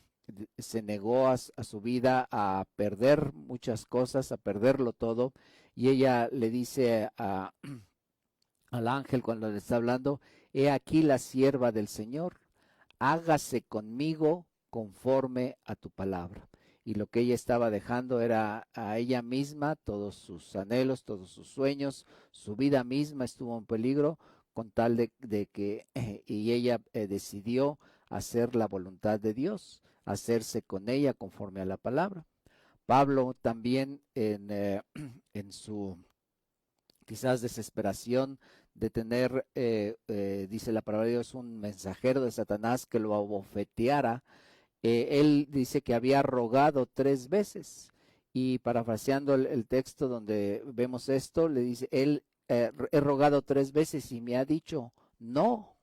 se negó a su vida, a perder muchas cosas, a perderlo todo, y ella le dice al ángel cuando le está hablando, he aquí la sierva del Señor, hágase conmigo conforme a tu palabra. Y lo que ella estaba dejando era a ella misma, todos sus anhelos, todos sus sueños, su vida misma estuvo en peligro con tal de que, y ella decidió hacer la voluntad de Dios, hacerse con ella conforme a la palabra. Pablo también en su quizás desesperación de tener, dice la palabra de Dios, un mensajero de Satanás que lo abofeteara, él dice que había rogado 3 veces. Y parafraseando el texto donde vemos esto, le dice, él, he rogado 3 veces y me ha dicho, no.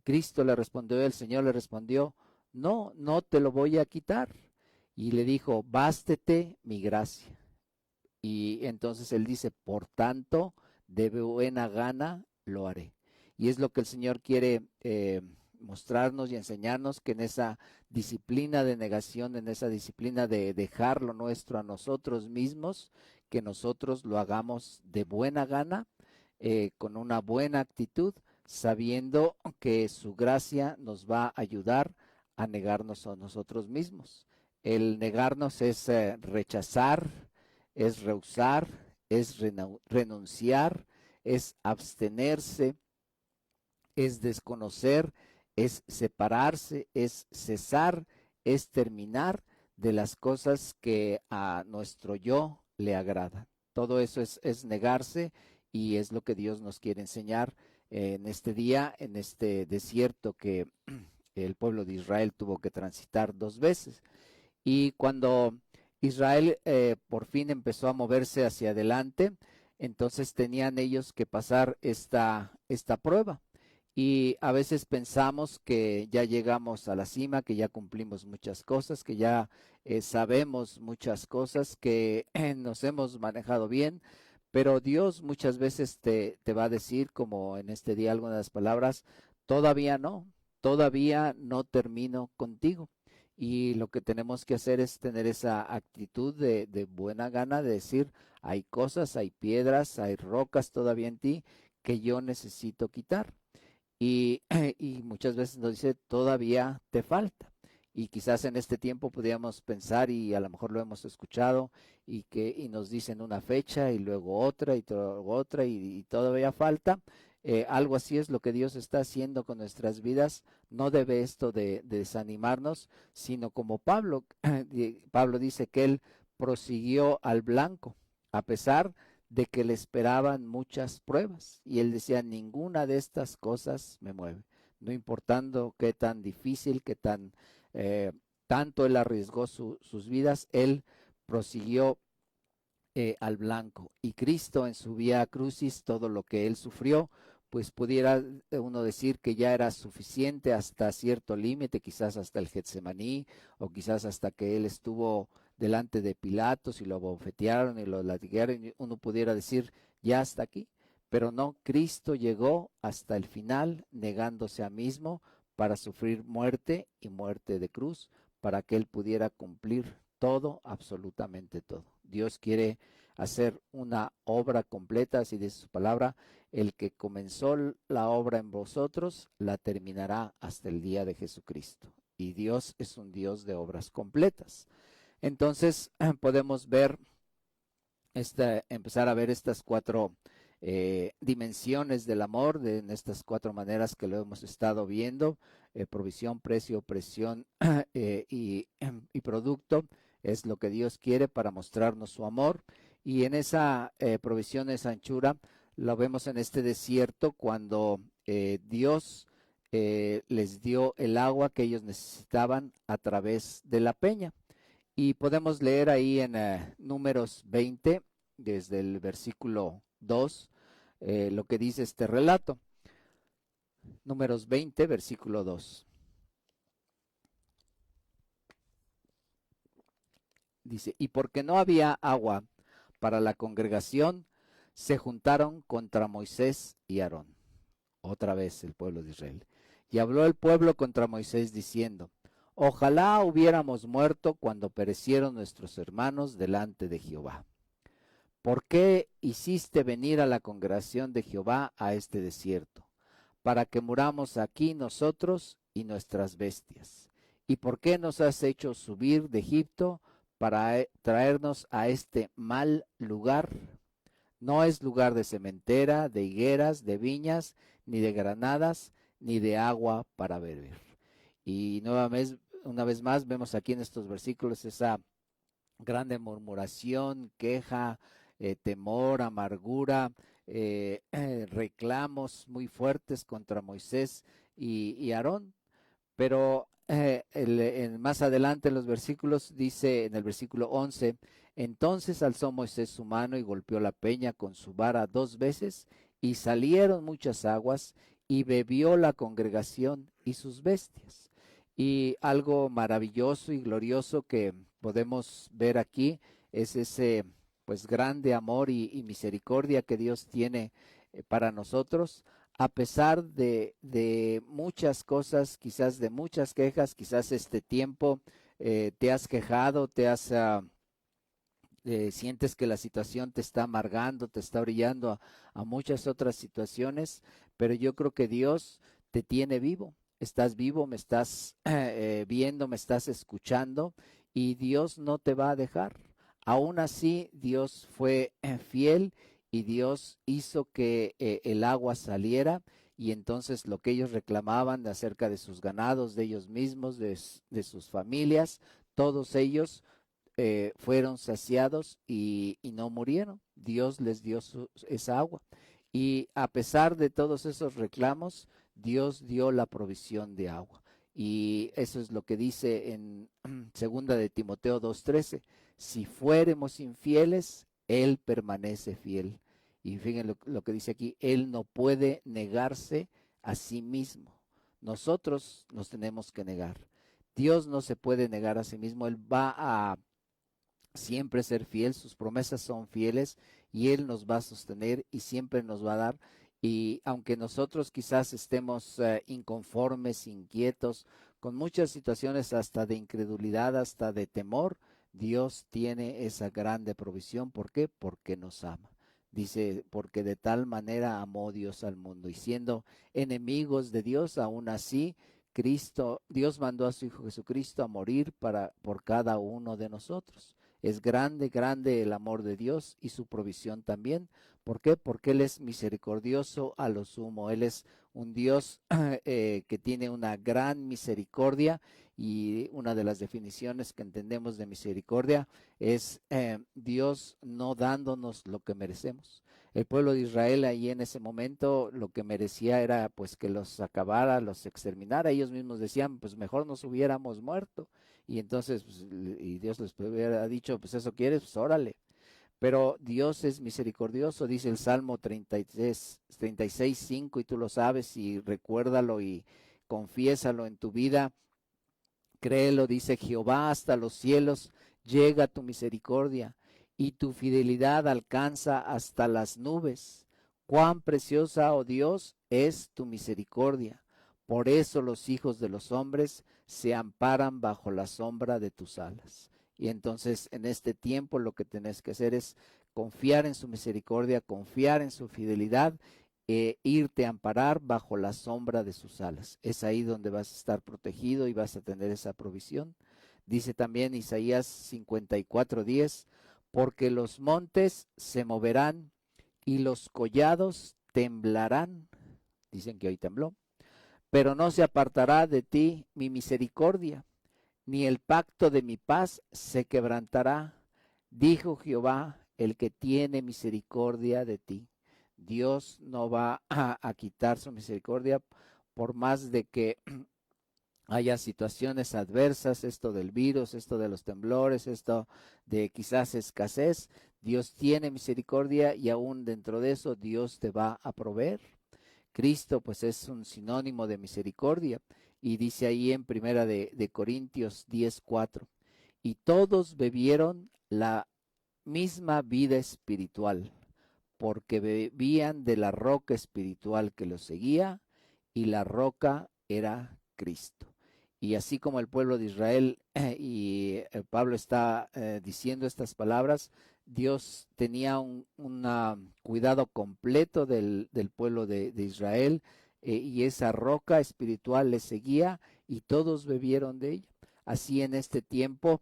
Cristo le respondió, el Señor le respondió, no, no te lo voy a quitar. Y le dijo, bástete mi gracia. Y entonces él dice, por tanto, de buena gana lo haré. Y es lo que el Señor quiere mostrarnos y enseñarnos, que en esa disciplina de negación, en esa disciplina de dejar lo nuestro a nosotros mismos, que nosotros lo hagamos de buena gana, con una buena actitud, sabiendo que su gracia nos va a ayudar a negarnos a nosotros mismos. El negarnos es rechazar, es rehusar, es renunciar, es abstenerse, es desconocer, es separarse, es cesar, es terminar de las cosas que a nuestro yo le agradan. Todo eso es negarse, y es lo que Dios nos quiere enseñar en este día, en este desierto que el pueblo de Israel tuvo que transitar 2 veces. Y cuando Israel por fin empezó a moverse hacia adelante, entonces tenían ellos que pasar esta prueba. Y a veces pensamos que ya llegamos a la cima, que ya cumplimos muchas cosas, que ya sabemos muchas cosas, que nos hemos manejado bien, pero Dios muchas veces te va a decir, como en este día algunas palabras, todavía no, todavía no termino contigo. Y lo que tenemos que hacer es tener esa actitud de buena gana, de decir, hay cosas, hay piedras, hay rocas todavía en ti que yo necesito quitar. Y, y muchas veces nos dice, todavía te falta. Y quizás en este tiempo podríamos pensar, y a lo mejor lo hemos escuchado, y nos dicen una fecha y luego otra y todavía falta. Algo así es lo que Dios está haciendo con nuestras vidas. No debe esto de desanimarnos, sino como Pablo, Pablo dice que él prosiguió al blanco, a pesar de que le esperaban muchas pruebas. Y él decía, ninguna de estas cosas me mueve. No importando qué tan difícil, qué tan tanto él arriesgó sus vidas, él prosiguió al blanco. Y Cristo en su vía crucis, todo lo que él sufrió, pues pudiera uno decir que ya era suficiente hasta cierto límite, quizás hasta el Getsemaní, o quizás hasta que él estuvo delante de Pilatos y lo bofetearon y lo latigaron, y uno pudiera decir, ya hasta aquí. Pero no, Cristo llegó hasta el final, negándose a mismo para sufrir muerte y muerte de cruz, para que él pudiera cumplir todo, absolutamente todo. Dios quiere hacer una obra completa, así dice su palabra, el que comenzó la obra en vosotros, la terminará hasta el día de Jesucristo. Y Dios es un Dios de obras completas. Entonces podemos ver, empezar a ver estas cuatro dimensiones del amor, en estas cuatro maneras que lo hemos estado viendo, provisión, precio, presión y producto, es lo que Dios quiere para mostrarnos su amor. Y en esa provisión, esa anchura, lo vemos en este desierto cuando Dios les dio el agua que ellos necesitaban a través de la peña. Y podemos leer ahí en Números 20, desde el versículo 2, lo que dice este relato. Números 20, versículo 2. Dice, y porque no había agua para la congregación, se juntaron contra Moisés y Aarón. Otra vez el pueblo de Israel. Y habló el pueblo contra Moisés diciendo, ojalá hubiéramos muerto cuando perecieron nuestros hermanos delante de Jehová. ¿Por qué hiciste venir a la congregación de Jehová a este desierto? Para que muramos aquí nosotros y nuestras bestias. ¿Y por qué nos has hecho subir de Egipto para traernos a este mal lugar? No es lugar de sementera, de higueras, de viñas, ni de granadas, ni de agua para beber. Y una vez más vemos aquí en estos versículos esa grande murmuración, queja, temor, amargura, reclamos muy fuertes contra Moisés y Aarón. Pero más adelante en los versículos dice, en el versículo 11, entonces alzó Moisés su mano y golpeó la peña con su vara 2 veces, y salieron muchas aguas, y bebió la congregación y sus bestias. Y algo maravilloso y glorioso que podemos ver aquí es ese pues grande amor y misericordia que Dios tiene para nosotros, a pesar de muchas cosas, quizás de muchas quejas, quizás este tiempo te has quejado, sientes que la situación te está amargando, te está orillando a muchas otras situaciones, pero yo creo que Dios te tiene vivo. Estás vivo, me estás viendo, me estás escuchando, y Dios no te va a dejar. Aún así, Dios fue fiel, y Dios hizo que el agua saliera, y entonces lo que ellos reclamaban acerca de sus ganados, de ellos mismos, de sus familias, todos ellos fueron saciados y no murieron. Dios les dio esa agua. Y a pesar de todos esos reclamos, Dios dio la provisión de agua. Y eso es lo que dice en segunda de Timoteo 2:13. Si fuéremos infieles, Él permanece fiel. Y fíjense lo que dice aquí, Él no puede negarse a sí mismo. Nosotros nos tenemos que negar. Dios no se puede negar a sí mismo. Él va a siempre ser fiel, sus promesas son fieles, y Él nos va a sostener y siempre nos va a dar. Y aunque nosotros quizás estemos inconformes, inquietos, con muchas situaciones hasta de incredulidad, hasta de temor, Dios tiene esa grande provisión. ¿Por qué? Porque nos ama. Dice, porque de tal manera amó Dios al mundo. Y siendo enemigos de Dios, aún así, Dios mandó a su Hijo Jesucristo a morir por cada uno de nosotros. Es grande, grande el amor de Dios y su provisión también. ¿Por qué? Porque Él es misericordioso a lo sumo. Él es un Dios que tiene una gran misericordia, y una de las definiciones que entendemos de misericordia es Dios no dándonos lo que merecemos. El pueblo de Israel ahí en ese momento lo que merecía era pues que los acabara, los exterminara. Ellos mismos decían, pues mejor nos hubiéramos muerto. Y entonces, pues, y Dios les hubiera dicho, pues eso quieres, pues órale. Pero Dios es misericordioso, dice el Salmo 36:5, y tú lo sabes, y recuérdalo y confiésalo en tu vida. Créelo, dice Jehová, hasta los cielos llega tu misericordia, y tu fidelidad alcanza hasta las nubes. Cuán preciosa, oh Dios, es tu misericordia. Por eso los hijos de los hombres se amparan bajo la sombra de tus alas. Y entonces en este tiempo lo que tenés que hacer es confiar en su misericordia, confiar en su fidelidad, irte a amparar bajo la sombra de sus alas. Es ahí donde vas a estar protegido y vas a tener esa provisión. Dice también Isaías 54:10, porque los montes se moverán y los collados temblarán. Dicen que hoy tembló. Pero no se apartará de ti mi misericordia, ni el pacto de mi paz se quebrantará, dijo Jehová, el que tiene misericordia de ti. Dios no va a quitar su misericordia por más de que haya situaciones adversas, esto del virus, esto de los temblores, esto de quizás escasez. Dios tiene misericordia, y aún dentro de eso Dios te va a proveer. Cristo pues es un sinónimo de misericordia, y dice ahí en primera de Corintios 10:4, y todos bebieron la misma vida espiritual, porque bebían de la roca espiritual que los seguía, y la roca era Cristo. Y así como el pueblo de Israel y Pablo está diciendo estas palabras, Dios tenía un cuidado completo del pueblo de Israel, y esa roca espiritual les seguía, y todos bebieron de ella. Así en este tiempo,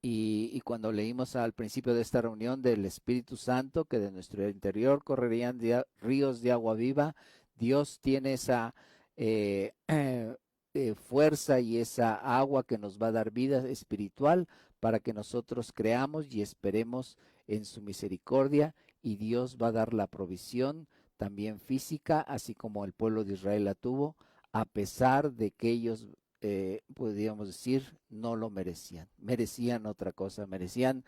y cuando leímos al principio de esta reunión del Espíritu Santo, que de nuestro interior correrían ríos de agua viva, Dios tiene esa fuerza y esa agua que nos va a dar vida espiritual para que nosotros creamos y esperemos en su misericordia, y Dios va a dar la provisión también física, así como el pueblo de Israel la tuvo, a pesar de que ellos podríamos decir, no lo merecían. Merecían otra cosa, merecían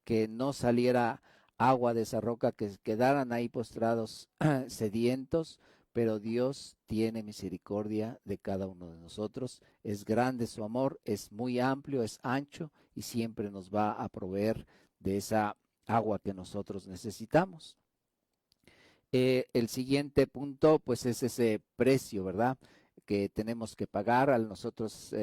que no saliera agua de esa roca, que quedaran ahí postrados sedientos, pero Dios tiene misericordia de cada uno de nosotros. Es grande su amor, es muy amplio, es ancho, y siempre nos va a proveer de esa agua que nosotros necesitamos. El siguiente punto pues es ese precio, ¿verdad?, que tenemos que pagar al nosotros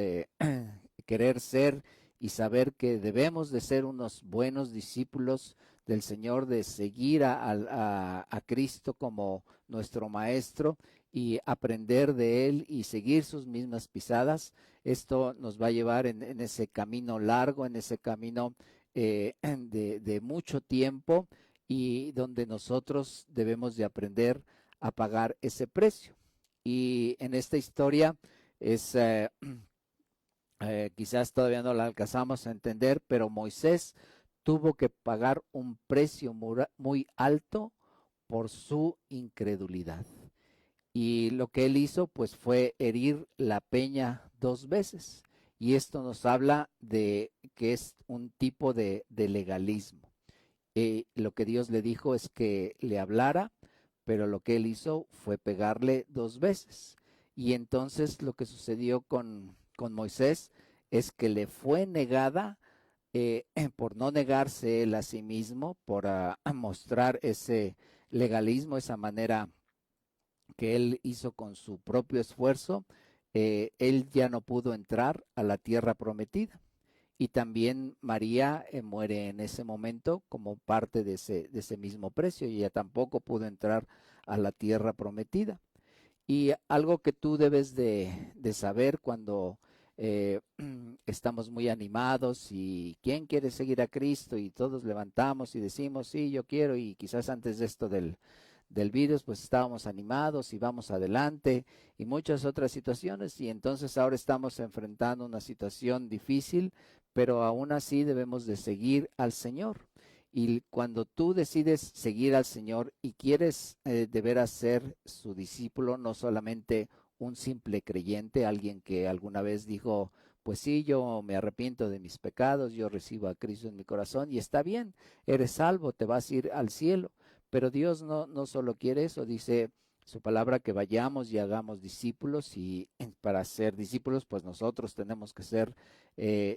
querer ser y saber que debemos de ser unos buenos discípulos del Señor, de seguir a Cristo como nuestro Maestro y aprender de Él y seguir sus mismas pisadas. Esto nos va a llevar en ese camino largo, en ese camino de mucho tiempo, y donde nosotros debemos de aprender a pagar ese precio. Y en esta historia es, quizás todavía no la alcanzamos a entender, pero Moisés tuvo que pagar un precio muy alto por su incredulidad. Y lo que él hizo pues fue herir la peña 2 veces. Y esto nos habla de que es un tipo de legalismo. Lo que Dios le dijo es que le hablara, pero lo que él hizo fue pegarle 2 veces. Y entonces lo que sucedió con Moisés es que le fue negada, por no negarse él a sí mismo, por mostrar ese legalismo, esa manera que él hizo con su propio esfuerzo, él ya no pudo entrar a la tierra prometida. Y también María muere en ese momento como parte de ese mismo precio, y ella tampoco pudo entrar a la tierra prometida. Y algo que tú debes de saber cuando estamos muy animados y quién quiere seguir a Cristo y todos levantamos y decimos, sí, yo quiero, y quizás antes de esto del virus, pues estábamos animados y vamos adelante y muchas otras situaciones, y entonces ahora estamos enfrentando una situación difícil, pero aún así debemos de seguir al Señor. Y cuando tú decides seguir al Señor y quieres de veras ser su discípulo, no solamente un simple creyente, alguien que alguna vez dijo, pues sí, yo me arrepiento de mis pecados, yo recibo a Cristo en mi corazón y está bien, eres salvo, te vas a ir al cielo. Pero Dios no solo quiere eso, dice su palabra que vayamos y hagamos discípulos, y para ser discípulos pues nosotros tenemos que ser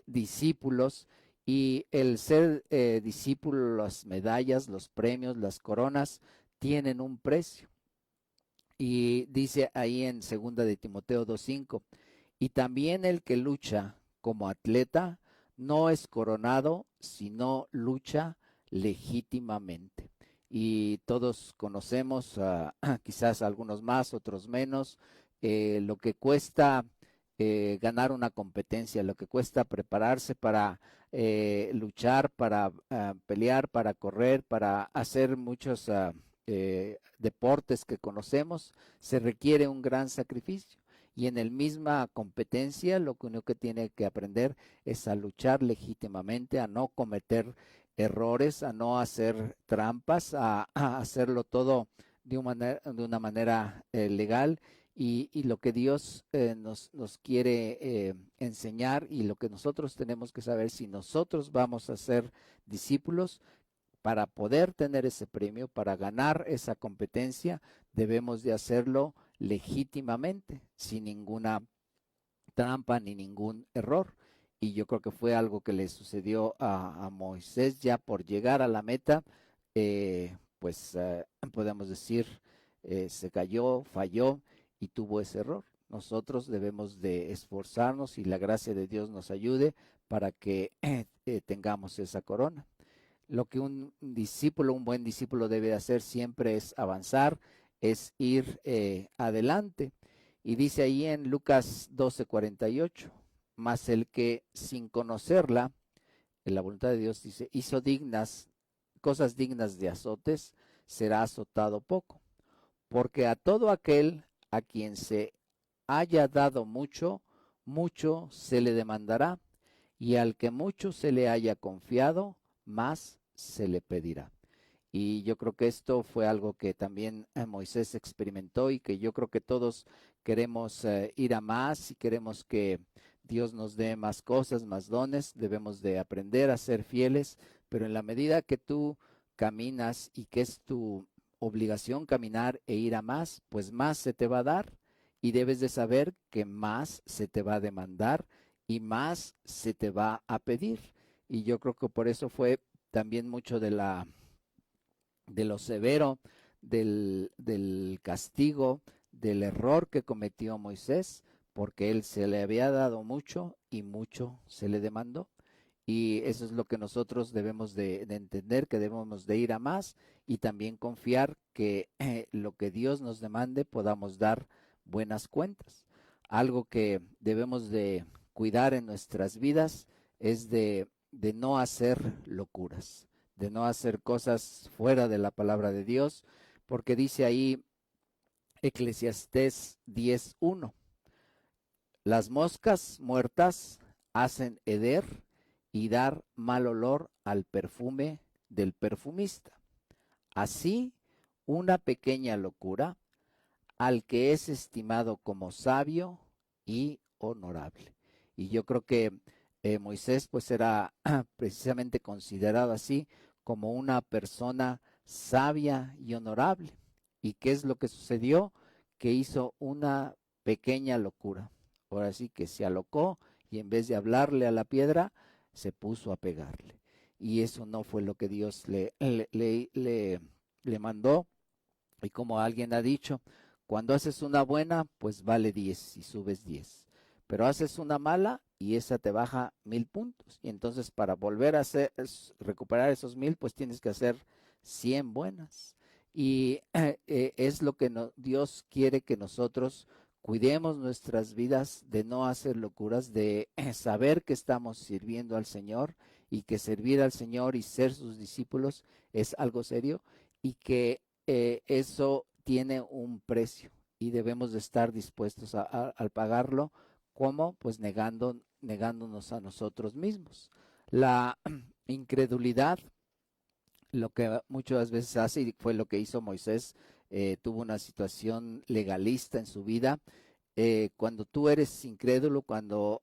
discípulos, y el ser discípulo, las medallas, los premios, las coronas tienen un precio. Y dice ahí en 2 de Timoteo 2:5, y también el que lucha como atleta no es coronado, sino lucha legítimamente. Y todos conocemos, quizás algunos más, otros menos, lo que cuesta ganar una competencia, lo que cuesta prepararse para luchar, para pelear, para correr, para hacer muchos deportes que conocemos. Se requiere un gran sacrificio. Y en el misma competencia, lo único que tiene que aprender es a luchar legítimamente, a no cometer errores, a no hacer trampas, a hacerlo todo de una manera legal. Y lo que Dios nos quiere enseñar, y lo que nosotros tenemos que saber, si nosotros vamos a ser discípulos, para poder tener ese premio, para ganar esa competencia, debemos de hacerlo legítimamente, sin ninguna trampa ni ningún error. Y yo creo que fue algo que le sucedió a Moisés ya por llegar a la meta, podemos decir, se cayó, falló y tuvo ese error. Nosotros debemos de esforzarnos y la gracia de Dios nos ayude para que tengamos esa corona. Lo que un discípulo, un buen discípulo debe hacer siempre es avanzar, es ir adelante. Y dice ahí en Lucas 12:48, mas el que sin conocerla, en la voluntad de Dios dice, hizo cosas dignas de azotes, será azotado poco. Porque a todo aquel a quien se haya dado mucho, mucho se le demandará, y al que mucho se le haya confiado, más se le pedirá. Y yo creo que esto fue algo que también Moisés experimentó, y que yo creo que todos queremos ir a más y queremos que Dios nos dé más cosas, más dones. Debemos de aprender a ser fieles, pero en la medida que tú caminas y que es tu obligación caminar e ir a más, pues más se te va a dar, y debes de saber que más se te va a demandar y más se te va a pedir. Y yo creo que por eso fue también mucho de lo severo, del castigo, del error que cometió Moisés, porque él se le había dado mucho y mucho se le demandó. Y eso es lo que nosotros debemos de entender, que debemos de ir a más, y también confiar que lo que Dios nos demande podamos dar buenas cuentas. Algo que debemos de cuidar en nuestras vidas es de no hacer locuras, de no hacer cosas fuera de la palabra de Dios, porque dice ahí Eclesiastés 10:1, las moscas muertas hacen heder y dar mal olor al perfume del perfumista. Así, una pequeña locura al que es estimado como sabio y honorable. Y yo creo que Moisés pues era precisamente considerado así, como una persona sabia y honorable. ¿Y qué es lo que sucedió? Que hizo una pequeña locura. Ahora sí que se alocó, y en vez de hablarle a la piedra, se puso a pegarle. Y eso no fue lo que Dios le mandó. Y como alguien ha dicho, Cuando haces una buena, pues vale 10 y subes 10. Pero haces una mala y esa te baja 1000 puntos. Y entonces para volver a recuperar esos 1000, pues tienes que hacer 100 buenas. Y es lo que Dios quiere que nosotros cuidemos nuestras vidas, de no hacer locuras, de saber que estamos sirviendo al Señor y que servir al Señor y ser sus discípulos es algo serio y que eso tiene un precio y debemos de estar dispuestos a pagarlo. ¿Cómo? Pues negándonos a nosotros mismos. La incredulidad, lo que muchas veces hace, y fue lo que hizo Moisés, tuvo una situación legalista en su vida. Cuando tú eres incrédulo, cuando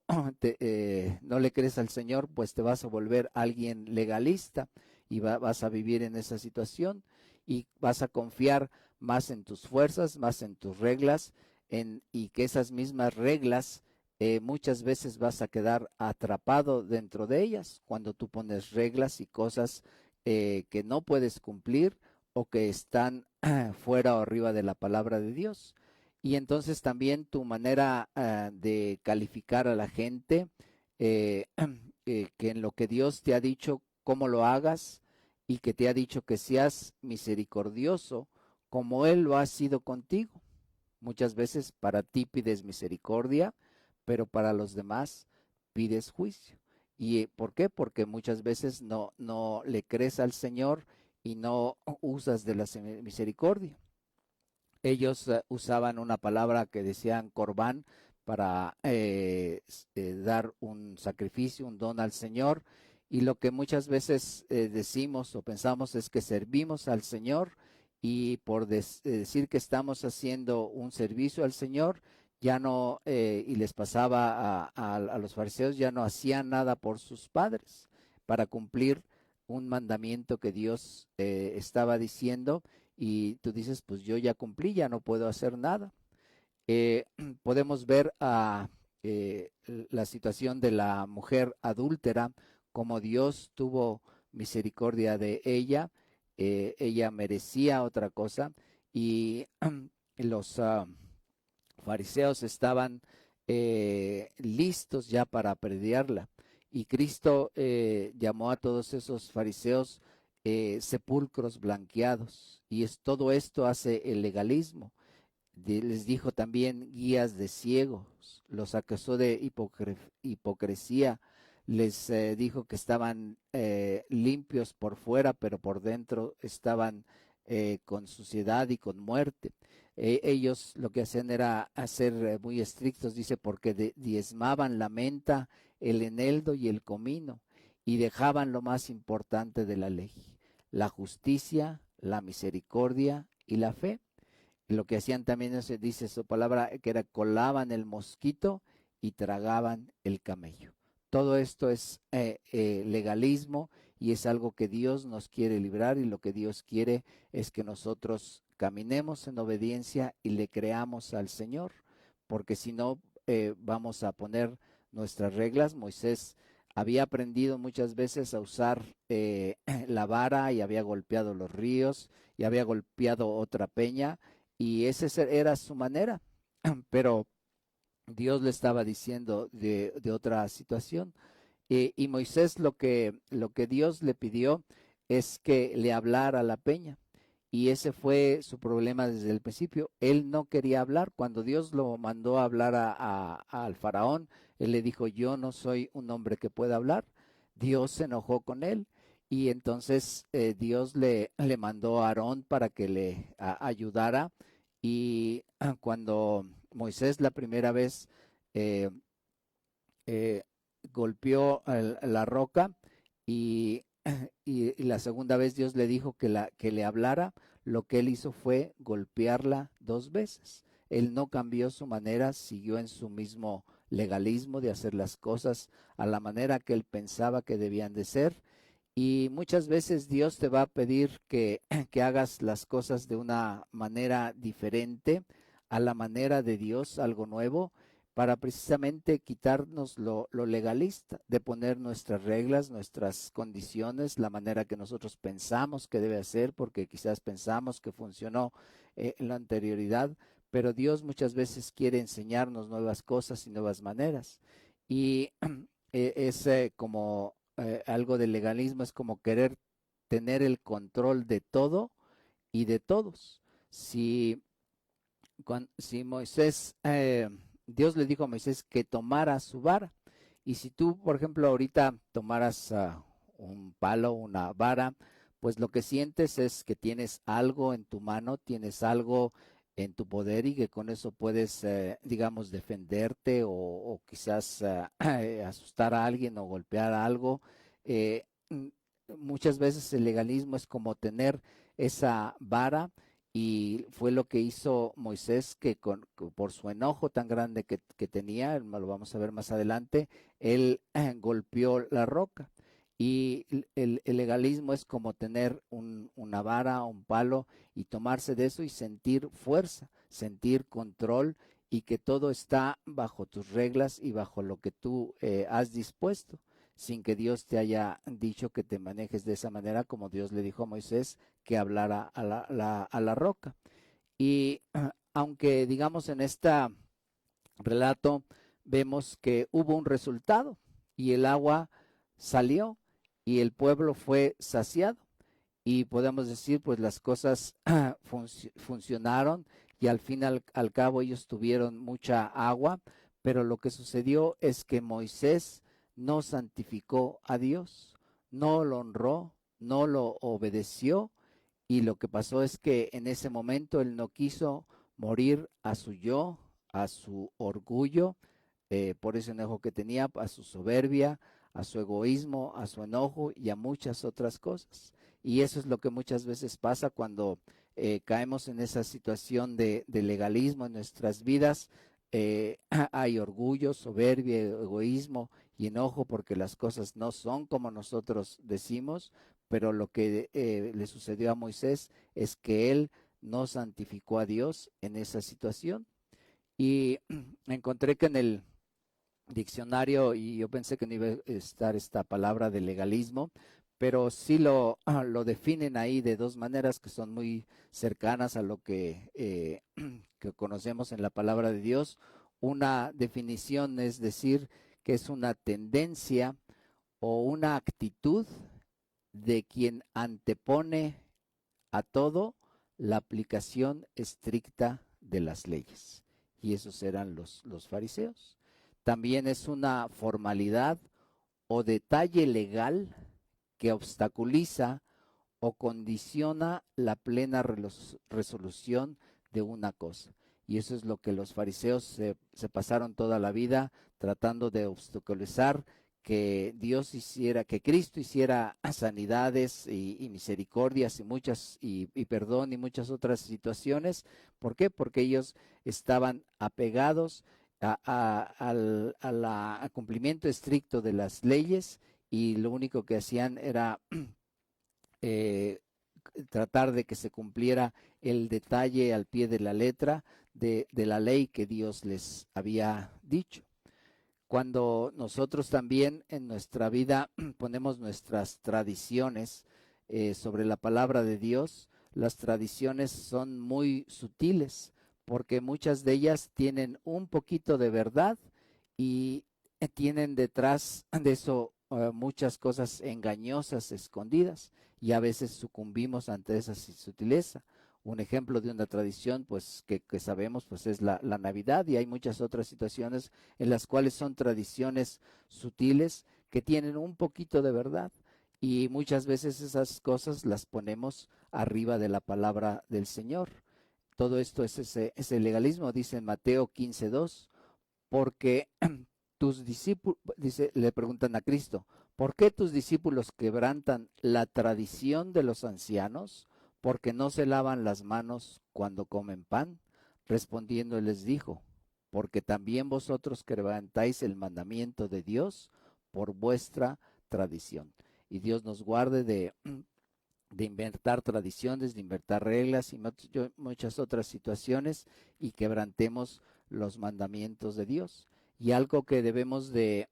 no le crees al Señor, pues te vas a volver alguien legalista y vas a vivir en esa situación y vas a confiar más en tus fuerzas, más en tus reglas, y que esas mismas reglas muchas veces vas a quedar atrapado dentro de ellas cuando tú pones reglas y cosas que no puedes cumplir o que están fuera o arriba de la palabra de Dios. Y entonces también tu manera de calificar a la gente, que en lo que Dios te ha dicho, cómo lo hagas, y que te ha dicho que seas misericordioso, como Él lo ha sido contigo. Muchas veces para ti pides misericordia, pero para los demás pides juicio. ¿Y por qué? Porque muchas veces no le crees al Señor y no usas de la misericordia. Ellos usaban una palabra que decían corbán para dar un sacrificio, un don al Señor. Y lo que muchas veces decimos o pensamos es que servimos al Señor, y por decir que estamos haciendo un servicio al Señor, ya no, y les pasaba a los fariseos, ya no hacían nada por sus padres para cumplir un mandamiento que Dios estaba diciendo. Y tú dices, pues yo ya cumplí, ya no puedo hacer nada. Podemos ver la situación de la mujer adúltera, como Dios tuvo misericordia de ella. Ella merecía otra cosa, y los fariseos estaban listos ya para apedrearla. Y Cristo llamó a todos esos fariseos sepulcros blanqueados. Y todo esto hace el legalismo. Les dijo también guías de ciegos, los acusó de hipocresía, les dijo que estaban limpios por fuera, pero por dentro estaban con suciedad y con muerte. Ellos lo que hacían era ser muy estrictos, dice, porque diezmaban la menta, el eneldo y el comino, y dejaban lo más importante de la ley, la justicia, la misericordia y la fe. Lo que hacían también, dice su palabra, que era colaban el mosquito y tragaban el camello. Todo esto es legalismo, y es algo que Dios nos quiere librar, y lo que Dios quiere es que nosotros caminemos en obediencia y le creamos al Señor, porque si no vamos a poner nuestras reglas. Moisés había aprendido muchas veces a usar la vara, y había golpeado los ríos y había golpeado otra peña, y esa era su manera, pero Dios le estaba diciendo de otra situación. Y Moisés lo que Dios le pidió es que le hablara a la peña, y ese fue su problema desde el principio. Él no quería hablar. Cuando Dios lo mandó a hablar al faraón, él le dijo, yo no soy un hombre que pueda hablar. Dios se enojó con él, y entonces Dios le mandó a Aarón para que le ayudara. Y cuando Moisés la primera vez eh, golpeó la roca, y, y la segunda vez Dios le dijo que le hablara, lo que él hizo fue golpearla 2 veces. Él no cambió su manera, siguió en su mismo legalismo de hacer las cosas a la manera que él pensaba que debían de ser. Y muchas veces Dios te va a pedir que hagas las cosas de una manera diferente a la manera de Dios, algo nuevo, para precisamente quitarnos lo legalista, de poner nuestras reglas, nuestras condiciones, la manera que nosotros pensamos que debe hacer, porque quizás pensamos que funcionó en la anterioridad, pero Dios muchas veces quiere enseñarnos nuevas cosas y nuevas maneras. Y es como algo del legalismo, es como querer tener el control de todo y de todos. Si Moisés, Dios le dijo a Moisés que tomara su vara, y si tú, por ejemplo, ahorita tomaras un palo, una vara, pues lo que sientes es que tienes algo en tu mano, tienes algo en tu poder y que con eso puedes, digamos, defenderte o quizás asustar a alguien o golpear a algo. Eh, mm, Muchas veces el legalismo es como tener esa vara, y fue lo que hizo Moisés, que por su enojo tan grande que tenía, lo vamos a ver más adelante, él golpeó la roca. Y el legalismo es como tener una vara, un palo, y tomarse de eso y sentir fuerza, sentir control, y que todo está bajo tus reglas y bajo lo que tú has dispuesto, sin que Dios te haya dicho que te manejes de esa manera, como Dios le dijo a Moisés que hablara a la roca. Y aunque digamos en este relato vemos que hubo un resultado y el agua salió y el pueblo fue saciado, y podemos decir pues las cosas funcionaron, y al fin al cabo ellos tuvieron mucha agua, pero lo que sucedió es que Moisés no santificó a Dios, no lo honró, no lo obedeció, y lo que pasó es que en ese momento él no quiso morir a su yo, a su orgullo, por ese enojo que tenía, a su soberbia, a su egoísmo, a su enojo y a muchas otras cosas. Y eso es lo que muchas veces pasa cuando caemos en esa situación de legalismo en nuestras vidas. Hay orgullo, soberbia, egoísmo y enojo porque las cosas no son como nosotros decimos, pero lo que le sucedió a Moisés es que él no santificó a Dios en esa situación. Y encontré que en el diccionario, y yo pensé que no iba a estar esta palabra de legalismo, pero sí lo definen ahí de dos maneras que son muy cercanas a lo que conocemos en la palabra de Dios. Una definición es decir que es una tendencia o una actitud de quien antepone a todo la aplicación estricta de las leyes. Y esos eran los fariseos. También es una formalidad o detalle legal que obstaculiza o condiciona la plena resolución de una cosa. Y eso es lo que los fariseos se pasaron toda la vida tratando de obstaculizar, que Dios hiciera, que Cristo hiciera sanidades y misericordias y perdón y muchas otras situaciones. ¿Por qué? Porque ellos estaban apegados al cumplimiento estricto de las leyes, y lo único que hacían era eh, tratar de que se cumpliera el detalle al pie de la letra de la ley que Dios les había dicho. Cuando nosotros también en nuestra vida ponemos nuestras tradiciones sobre la palabra de Dios, las tradiciones son muy sutiles porque muchas de ellas tienen un poquito de verdad y tienen detrás de eso muchas cosas engañosas escondidas, y a veces sucumbimos ante esa sutileza. Un ejemplo de una tradición pues que sabemos pues es la Navidad, y hay muchas otras situaciones en las cuales son tradiciones sutiles que tienen un poquito de verdad, y muchas veces esas cosas las ponemos arriba de la palabra del Señor. Todo esto es ese legalismo, dice en Mateo 15:2, porque tus discípulos, dice, le preguntan a Cristo, ¿por qué tus discípulos quebrantan la tradición de los ancianos? Porque no se lavan las manos cuando comen pan. Respondiendo les dijo, porque también vosotros quebrantáis el mandamiento de Dios por vuestra tradición. Y Dios nos guarde de inventar tradiciones, de inventar reglas y muchas otras situaciones, y quebrantemos los mandamientos de Dios. Y algo que debemos de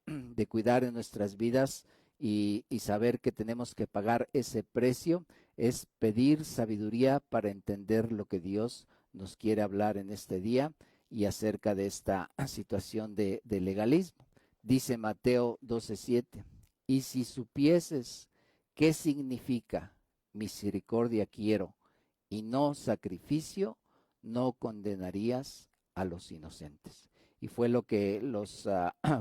cuidar en nuestras vidas y saber que tenemos que pagar ese precio es pedir sabiduría para entender lo que Dios nos quiere hablar en este día y acerca de esta situación de legalismo. Dice Mateo 12:7, y si supieses qué significa misericordia quiero y no sacrificio, no condenarías a los inocentes. Y fue lo que los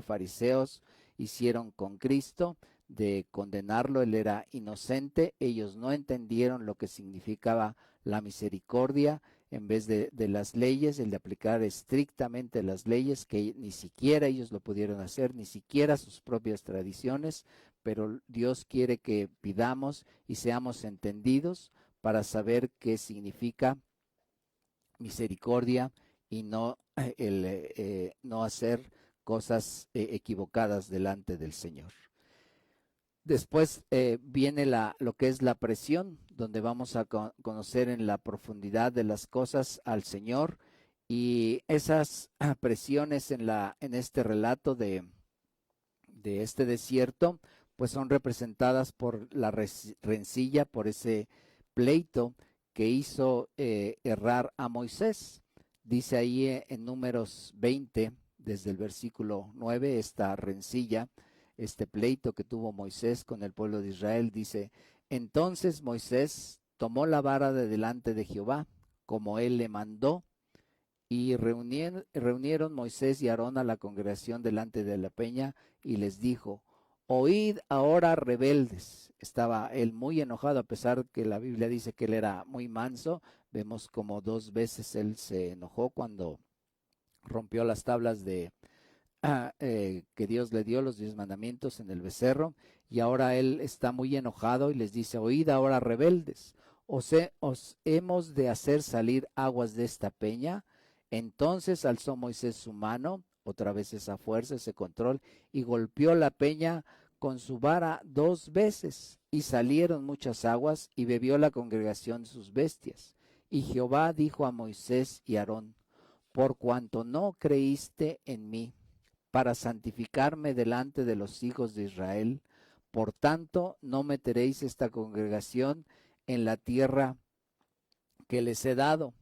fariseos hicieron con Cristo, de condenarlo. Él era inocente, ellos no entendieron lo que significaba la misericordia. En vez de las leyes, el de aplicar estrictamente las leyes, que ni siquiera ellos lo pudieron hacer, ni siquiera sus propias tradiciones, pero Dios quiere que pidamos y seamos entendidos para saber qué significa misericordia y no, no hacer cosas equivocadas delante del Señor. Después viene lo que es la presión, donde vamos a conocer en la profundidad de las cosas al Señor, y esas presiones en este relato de este desierto, pues son representadas por la rencilla, por ese pleito que hizo errar a Moisés. Dice ahí en Números 20, desde el versículo 9, esta rencilla, este pleito que tuvo Moisés con el pueblo de Israel. Dice: entonces Moisés tomó la vara de delante de Jehová, como él le mandó, y reunieron Moisés y Aarón a la congregación delante de la peña, y les dijo: oíd ahora, rebeldes. Estaba él muy enojado, a pesar que la Biblia dice que él era muy manso. Vemos como 2 veces él se enojó cuando rompió las tablas que Dios le dio, los 10 mandamientos en el becerro, y ahora él está muy enojado y les dice: oíd ahora, rebeldes, os hemos de hacer salir aguas de esta peña. Entonces alzó Moisés su mano, otra vez esa fuerza, ese control, y golpeó la peña con su vara 2 veces, y salieron muchas aguas, y bebió la congregación sus bestias. Y Jehová dijo a Moisés y Aarón: por cuanto no creíste en mí, para santificarme delante de los hijos de Israel, por tanto no meteréis esta congregación en la tierra que les he dado.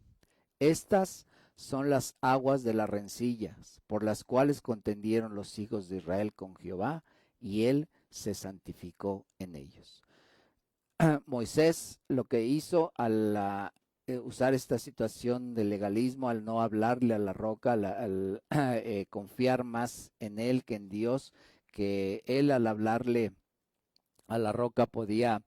Estas son las aguas de las rencillas, por las cuales contendieron los hijos de Israel con Jehová, y él se santificó en ellos. Moisés lo que hizo al usar esta situación de legalismo, al no hablarle a la roca, al confiar más en él que en Dios, que él al hablarle a la roca podía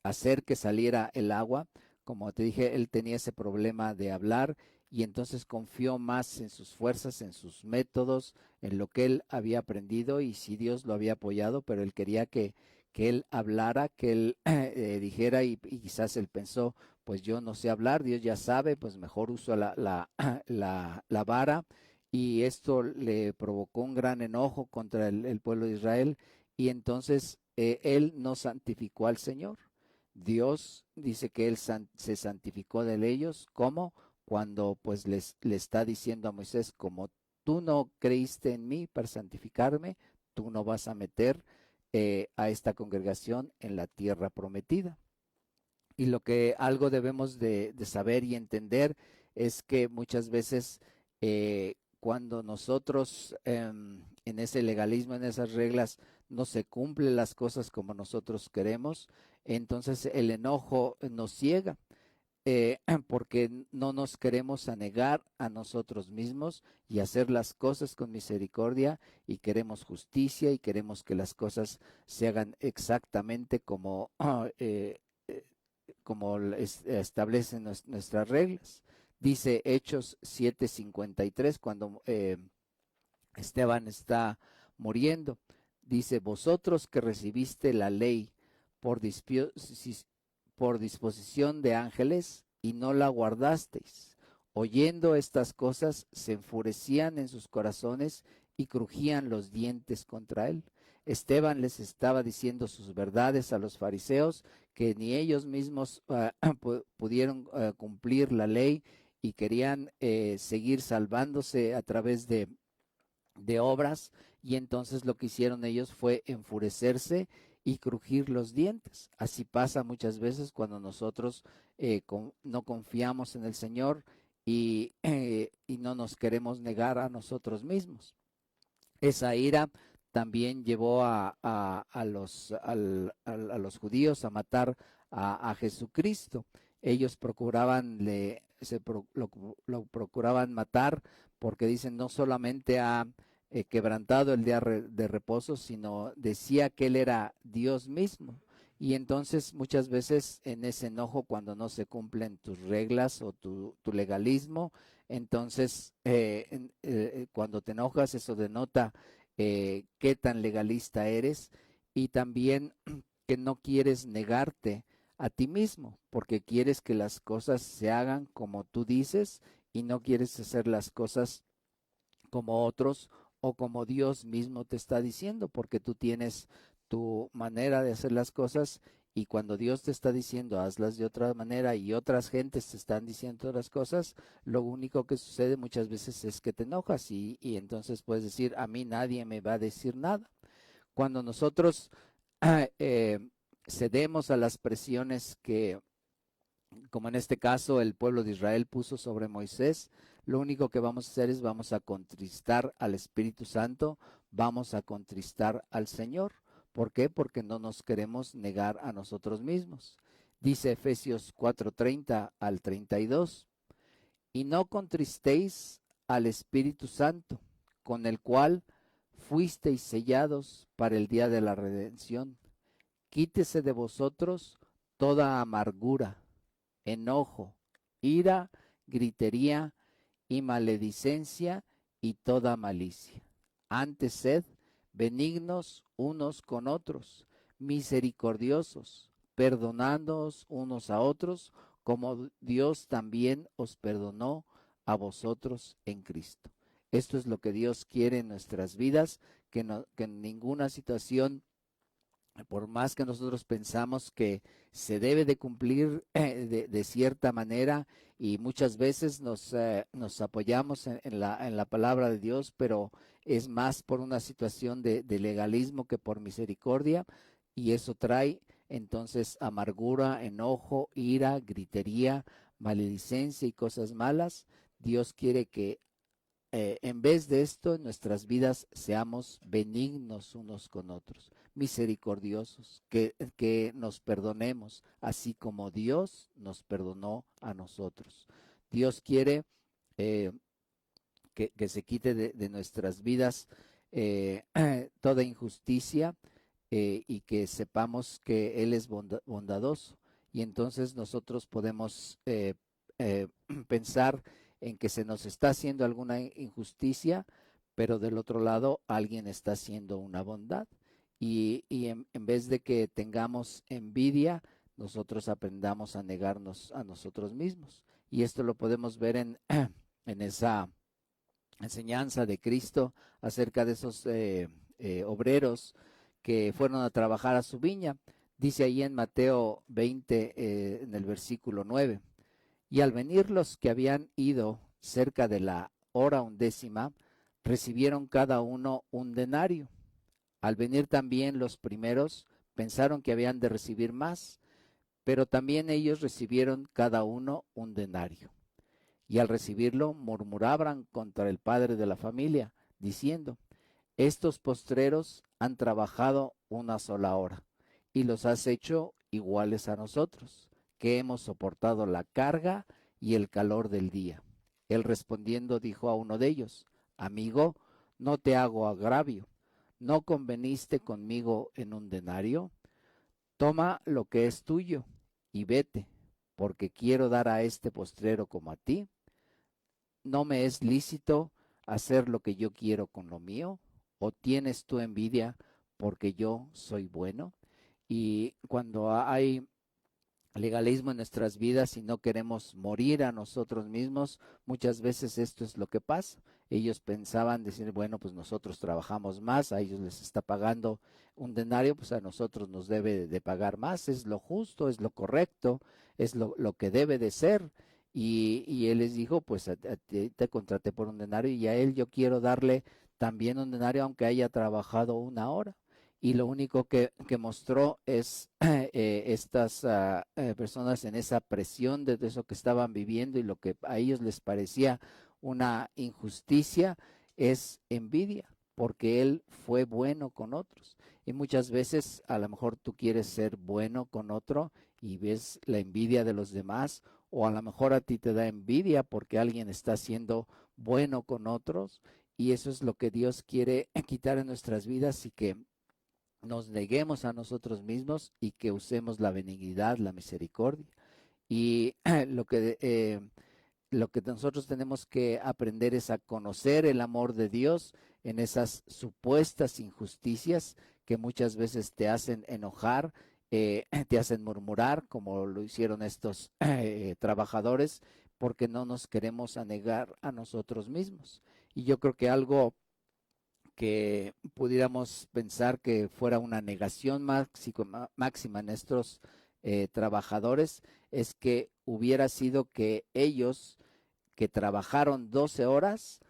hacer que saliera el agua. Como te dije, él tenía ese problema de hablar, y entonces confió más en sus fuerzas, en sus métodos, en lo que él había aprendido, y sí, Dios lo había apoyado, pero él quería que él hablara, que él dijera, y quizás él pensó: pues yo no sé hablar, Dios ya sabe, pues mejor uso la vara. Y esto le provocó un gran enojo contra el pueblo de Israel, y entonces él no santificó al Señor. Dios dice que él se santificó de ellos. ¿Cómo? Cuando pues le está diciendo a Moisés: como tú no creíste en mí para santificarme, tú no vas a meter a esta congregación en la tierra prometida. Y lo que algo debemos de saber y entender es que muchas veces cuando nosotros en ese legalismo, en esas reglas, no se cumplen las cosas como nosotros queremos, entonces el enojo nos ciega, porque no nos queremos anegar a nosotros mismos y hacer las cosas con misericordia, y queremos justicia, y queremos que las cosas se hagan exactamente como establecen nuestras reglas. Dice Hechos 7:53, cuando Esteban está muriendo, dice: vosotros que recibiste la ley por disposición de ángeles y no la guardasteis, oyendo estas cosas se enfurecían en sus corazones y crujían los dientes contra él. Esteban les estaba diciendo sus verdades a los fariseos, que ni ellos mismos pudieron cumplir la ley, y querían seguir salvándose a través de obras, y entonces lo que hicieron ellos fue enfurecerse y crujir los dientes. Así pasa muchas veces cuando nosotros no confiamos en el Señor y no nos queremos negar a nosotros mismos. Esa ira también llevó a los judíos a matar a Jesucristo. Ellos lo procuraban matar porque dicen no solamente ha quebrantado el día de reposo, sino decía que él era Dios mismo. Y entonces muchas veces en ese enojo, cuando no se cumplen tus reglas o tu legalismo, entonces cuando te enojas, eso denota qué tan legalista eres, y también que no quieres negarte a ti mismo, porque quieres que las cosas se hagan como tú dices y no quieres hacer las cosas como otros o como Dios mismo te está diciendo, porque tú tienes tu manera de hacer las cosas, y cuando Dios te está diciendo hazlas de otra manera y otras gentes te están diciendo otras cosas, lo único que sucede muchas veces es que te enojas y entonces puedes decir, a mí nadie me va a decir nada. Cuando nosotros cedemos a las presiones que, como en este caso, el pueblo de Israel puso sobre Moisés, lo único que vamos a hacer es vamos a contristar al Espíritu Santo, vamos a contristar al Señor. ¿Por qué? Porque no nos queremos negar a nosotros mismos. Dice Efesios 4:30 al 32, y no contristéis al Espíritu Santo, con el cual fuisteis sellados para el día de la redención. Quítese de vosotros toda amargura, enojo, ira, gritería y maledicencia y toda malicia. Antes sed benignos unos con otros, misericordiosos, perdonándoos unos a otros, como Dios también os perdonó a vosotros en Cristo. Esto es lo que Dios quiere en nuestras vidas, que en ninguna situación, por más que nosotros pensamos que se debe de cumplir de cierta manera, y muchas veces nos apoyamos en la palabra de Dios, pero es más por una situación de legalismo que por misericordia, y eso trae entonces amargura, enojo, ira, gritería, maledicencia y cosas malas. Dios quiere que en vez de esto, en nuestras vidas seamos benignos unos con otros, misericordiosos, que nos perdonemos, así como Dios nos perdonó a nosotros. Dios quiere eh, que se quite de nuestras vidas toda injusticia, y que sepamos que Él es bondadoso. Y entonces nosotros podemos pensar en que se nos está haciendo alguna injusticia, pero del otro lado alguien está haciendo una bondad. Y en vez de que tengamos envidia, nosotros aprendamos a negarnos a nosotros mismos. Y esto lo podemos ver en esa enseñanza de Cristo acerca de esos obreros que fueron a trabajar a su viña. Dice ahí en Mateo 20, en el versículo 9. Y al venir los que habían ido cerca de la hora 11, recibieron cada uno un denario. Al venir también los primeros, pensaron que habían de recibir más, pero también ellos recibieron cada uno un denario. Y al recibirlo murmuraban contra el padre de la familia, diciendo, estos postreros han trabajado una sola hora, y los has hecho iguales a nosotros, que hemos soportado la carga y el calor del día. Él respondiendo dijo a uno de ellos, amigo, no te hago agravio, ¿no conveniste conmigo en un denario? Toma lo que es tuyo y vete, porque quiero dar a este postrero como a ti. ¿No me es lícito hacer lo que yo quiero con lo mío? ¿O tienes tú envidia porque yo soy bueno? Y cuando hay legalismo en nuestras vidas y no queremos morir a nosotros mismos, muchas veces esto es lo que pasa. Ellos pensaban decir, bueno, pues nosotros trabajamos más, a ellos les está pagando un denario, pues a nosotros nos debe de pagar más, es lo justo, es lo correcto, es lo que debe de ser. Y él les dijo, pues a ti te contraté por un denario y a él yo quiero darle también un denario aunque haya trabajado una hora. y lo único que mostró es estas personas en esa presión de eso que estaban viviendo y lo que a ellos les parecía una injusticia es envidia, porque él fue bueno con otros. Y muchas veces a lo mejor tú quieres ser bueno con otro y ves la envidia de los demás, o a lo mejor a ti te da envidia porque alguien está siendo bueno con otros, y eso es lo que Dios quiere quitar en nuestras vidas, y que nos neguemos a nosotros mismos y que usemos la benignidad, la misericordia. Y lo que nosotros tenemos que aprender es a conocer el amor de Dios en esas supuestas injusticias que muchas veces te hacen enojar, te hacen murmurar, como lo hicieron estos trabajadores, porque no nos queremos anegar a nosotros mismos. Y yo creo que algo que pudiéramos pensar que fuera una negación máxima en estos trabajadores es que hubiera sido que ellos, que trabajaron 12 horas,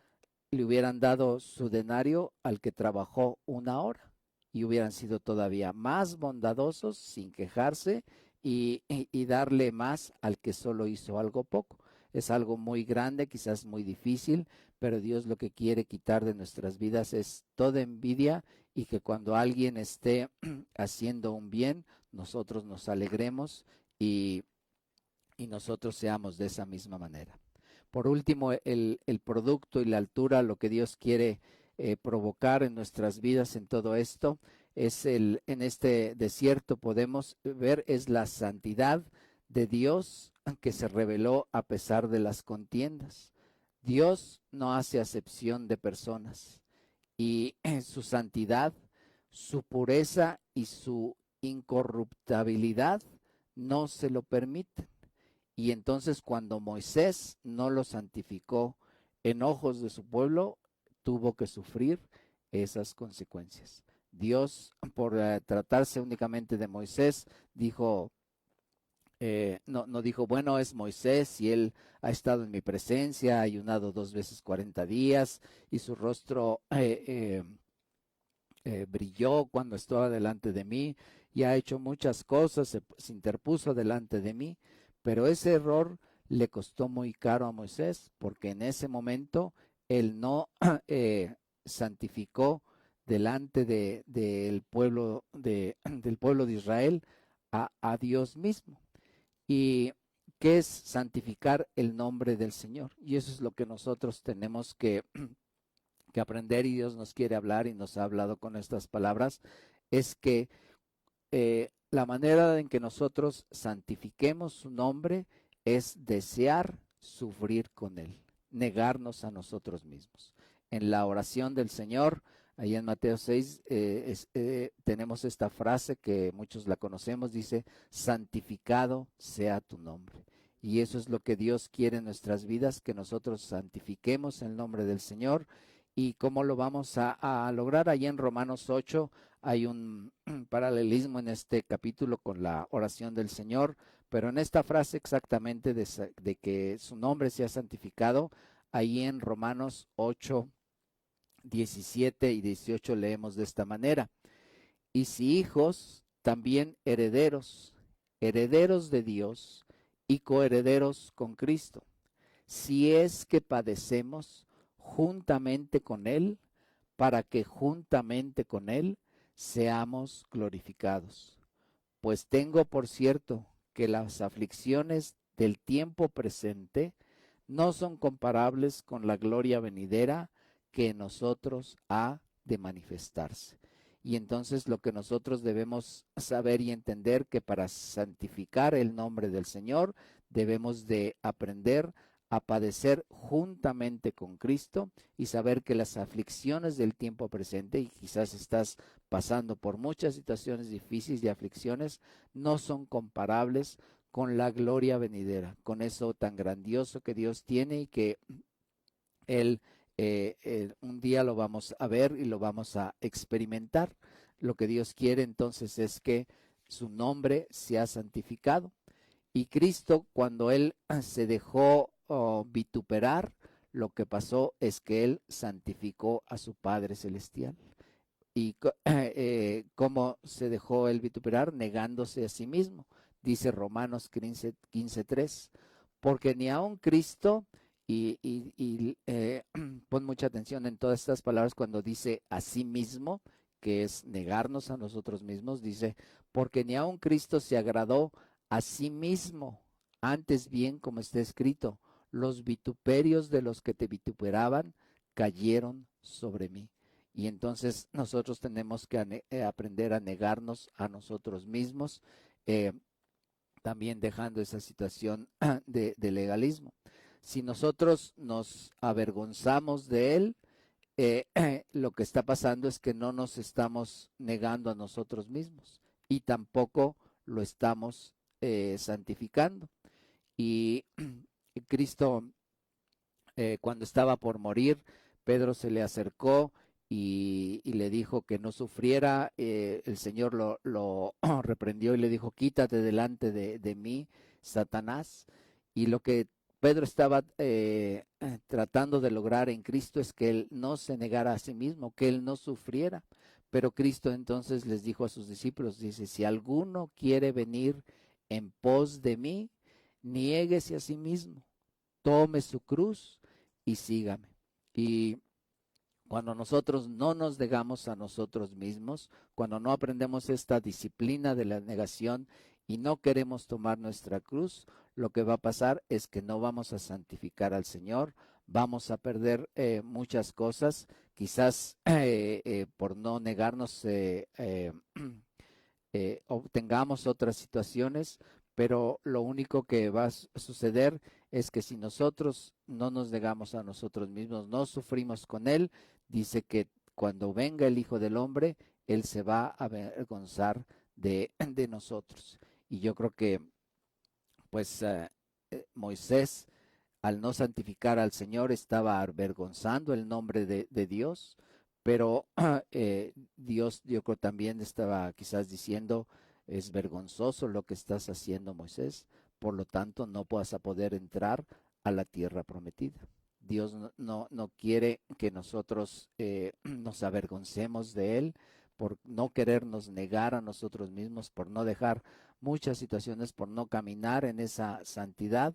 le hubieran dado su denario al que trabajó 1 hora, y hubieran sido todavía más bondadosos sin quejarse, y darle más al que solo hizo algo poco. Es algo muy grande, quizás muy difícil, pero Dios lo que quiere quitar de nuestras vidas es toda envidia, y que cuando alguien esté haciendo un bien, nosotros nos alegremos y nosotros seamos de esa misma manera. Por último, el producto y la altura, lo que Dios quiere provocar en nuestras vidas en todo esto, en este desierto podemos ver, es la santidad de Dios que se reveló a pesar de las contiendas. Dios no hace acepción de personas, y su santidad, su pureza y su incorruptibilidad no se lo permiten. Y entonces, cuando Moisés no lo santificó en ojos de su pueblo, tuvo que sufrir esas consecuencias. Dios, por tratarse únicamente de Moisés, dijo, no dijo, bueno, es Moisés y él ha estado en mi presencia, ha ayunado 2 veces 40 días y su rostro brilló cuando estaba delante de mí, y ha hecho muchas cosas, se interpuso delante de mí. Pero ese error le costó muy caro a Moisés, porque en ese momento él no santificó delante del pueblo del pueblo de Israel a Dios mismo. ¿Y qué es santificar el nombre del Señor? Y eso es lo que nosotros tenemos que aprender, y Dios nos quiere hablar y nos ha hablado con estas palabras, es que la manera en que nosotros santifiquemos su nombre es desear sufrir con Él, negarnos a nosotros mismos. En la oración del Señor, ahí en Mateo 6, tenemos esta frase que muchos la conocemos, dice, santificado sea tu nombre. Y eso es lo que Dios quiere en nuestras vidas, que nosotros santifiquemos el nombre del Señor. ¿Y cómo lo vamos a lograr? Ahí en Romanos 8 hay un paralelismo en este capítulo con la oración del Señor, pero en esta frase exactamente de que su nombre sea santificado, ahí en Romanos 8, 17 y 18 leemos de esta manera: y si hijos, también herederos, herederos de Dios y coherederos con Cristo, si es que padecemos juntamente con Él, para que juntamente con Él seamos glorificados. Pues tengo por cierto que las aflicciones del tiempo presente no son comparables con la gloria venidera que en nosotros ha de manifestarse. Y entonces lo que nosotros debemos saber y entender, que para santificar el nombre del Señor debemos de aprender a padecer juntamente con Cristo, y saber que las aflicciones del tiempo presente, y quizás estás pasando por muchas situaciones difíciles y aflicciones, no son comparables con la gloria venidera, con eso tan grandioso que Dios tiene y que Él un día lo vamos a ver y lo vamos a experimentar. Lo que Dios quiere entonces es que su nombre sea santificado. Y Cristo, cuando Él se dejó vituperar, lo que pasó es que Él santificó a su Padre Celestial. cómo se dejó él vituperar, negándose a sí mismo. Dice Romanos 15:3, porque ni aun Cristo, pon mucha atención en todas estas palabras cuando dice a sí mismo, que es negarnos a nosotros mismos, dice, porque ni aun Cristo se agradó a sí mismo, antes bien, como está escrito, los vituperios de los que te vituperaban cayeron sobre mí. Y entonces nosotros tenemos que aprender a negarnos a nosotros mismos, también dejando esa situación de legalismo. Si nosotros nos avergonzamos de él, lo que está pasando es que no nos estamos negando a nosotros mismos y tampoco lo estamos santificando. Y Cristo, cuando estaba por morir, Pedro se le acercó y le dijo que no sufriera. El Señor lo reprendió y le dijo, quítate delante de mí, Satanás. Y lo que Pedro estaba tratando de lograr en Cristo es que él no se negara a sí mismo, que él no sufriera. Pero Cristo entonces les dijo a sus discípulos, dice, si alguno quiere venir en pos de mí, niéguese a sí mismo, tome su cruz y sígame. Y cuando nosotros no nos negamos a nosotros mismos, cuando no aprendemos esta disciplina de la negación y no queremos tomar nuestra cruz, lo que va a pasar es que no vamos a santificar al Señor, vamos a perder muchas cosas, quizás por no negarnos obtengamos otras situaciones, pero lo único que va a suceder es que si nosotros no nos negamos a nosotros mismos, no sufrimos con Él, dice que cuando venga el Hijo del Hombre, Él se va a avergonzar de nosotros. Y yo creo que, pues, Moisés, al no santificar al Señor, estaba avergonzando el nombre de Dios, pero Dios, yo creo, también estaba quizás diciendo, es vergonzoso lo que estás haciendo, Moisés, por lo tanto no vas a poder entrar a la tierra prometida. Dios no quiere que nosotros nos avergoncemos de Él por no querernos negar a nosotros mismos, por no dejar muchas situaciones, por no caminar en esa santidad.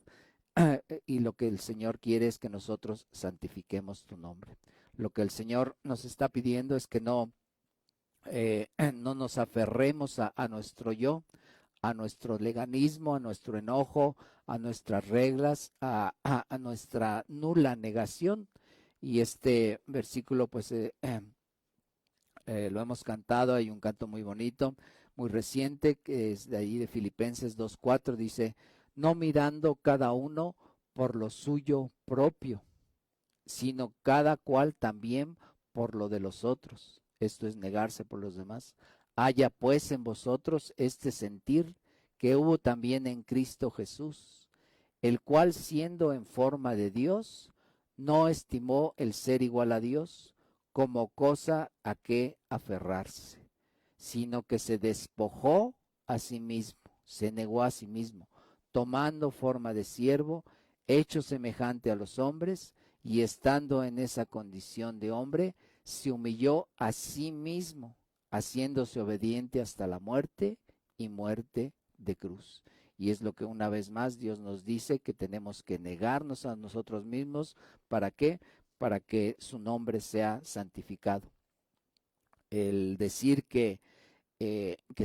Y lo que el Señor quiere es que nosotros santifiquemos tu nombre. Lo que el Señor nos está pidiendo es que no no nos aferremos a nuestro yo, a nuestro legalismo, a nuestro enojo, a nuestras reglas, a nuestra nula negación. Y este versículo, pues, lo hemos cantado, hay un canto muy bonito, muy reciente, que es de ahí de Filipenses 2:4, dice, no mirando cada uno por lo suyo propio, sino cada cual también por lo de los otros. Esto es negarse por los demás. Haya pues en vosotros este sentir que hubo también en Cristo Jesús, el cual siendo en forma de Dios, no estimó el ser igual a Dios como cosa a que aferrarse, sino que se despojó a sí mismo, se negó a sí mismo, tomando forma de siervo, hecho semejante a los hombres, y estando en esa condición de hombre, se humilló a sí mismo, haciéndose obediente hasta la muerte y muerte de cruz. Y es lo que una vez más Dios nos dice, que tenemos que negarnos a nosotros mismos. ¿Para qué? Para que su nombre sea santificado. El decir que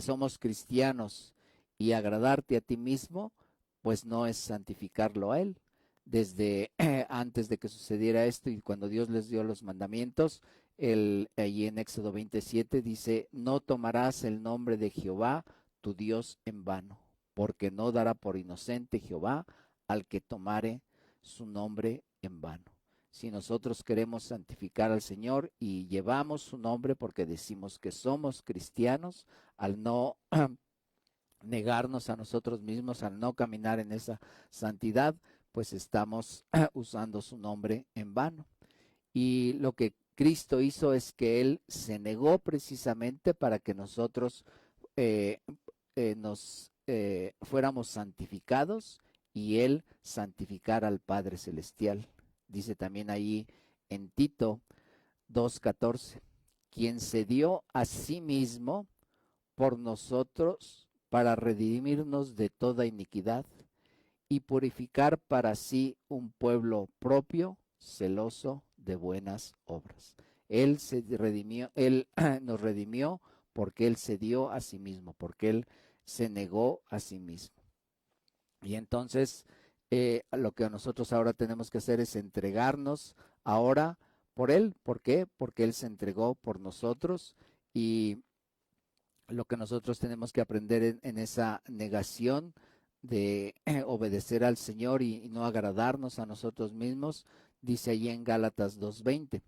somos cristianos y agradarte a ti mismo, pues no es santificarlo a Él. Desde antes de que sucediera esto y cuando Dios les dio los mandamientos, allí en Éxodo 27 dice, no tomarás el nombre de Jehová, tu Dios, en vano, porque no dará por inocente Jehová al que tomare su nombre en vano. Si nosotros queremos santificar al Señor y llevamos su nombre porque decimos que somos cristianos, al no negarnos a nosotros mismos, al no caminar en esa santidad, pues estamos usando su nombre en vano. Y lo que Cristo hizo es que Él se negó precisamente para que nosotros nos fuéramos santificados y Él santificara al Padre Celestial. Dice también ahí en Tito 2:14, quien se dio a sí mismo por nosotros para redimirnos de toda iniquidad y purificar para sí un pueblo propio, celoso de buenas obras. Él se redimió, Él nos redimió porque Él se dio a sí mismo, porque Él se negó a sí mismo. Y entonces lo que nosotros ahora tenemos que hacer es entregarnos ahora por Él. ¿Por qué? Porque Él se entregó por nosotros, y lo que nosotros tenemos que aprender en esa negación de obedecer al Señor y no agradarnos a nosotros mismos, dice allí en Gálatas 2:20,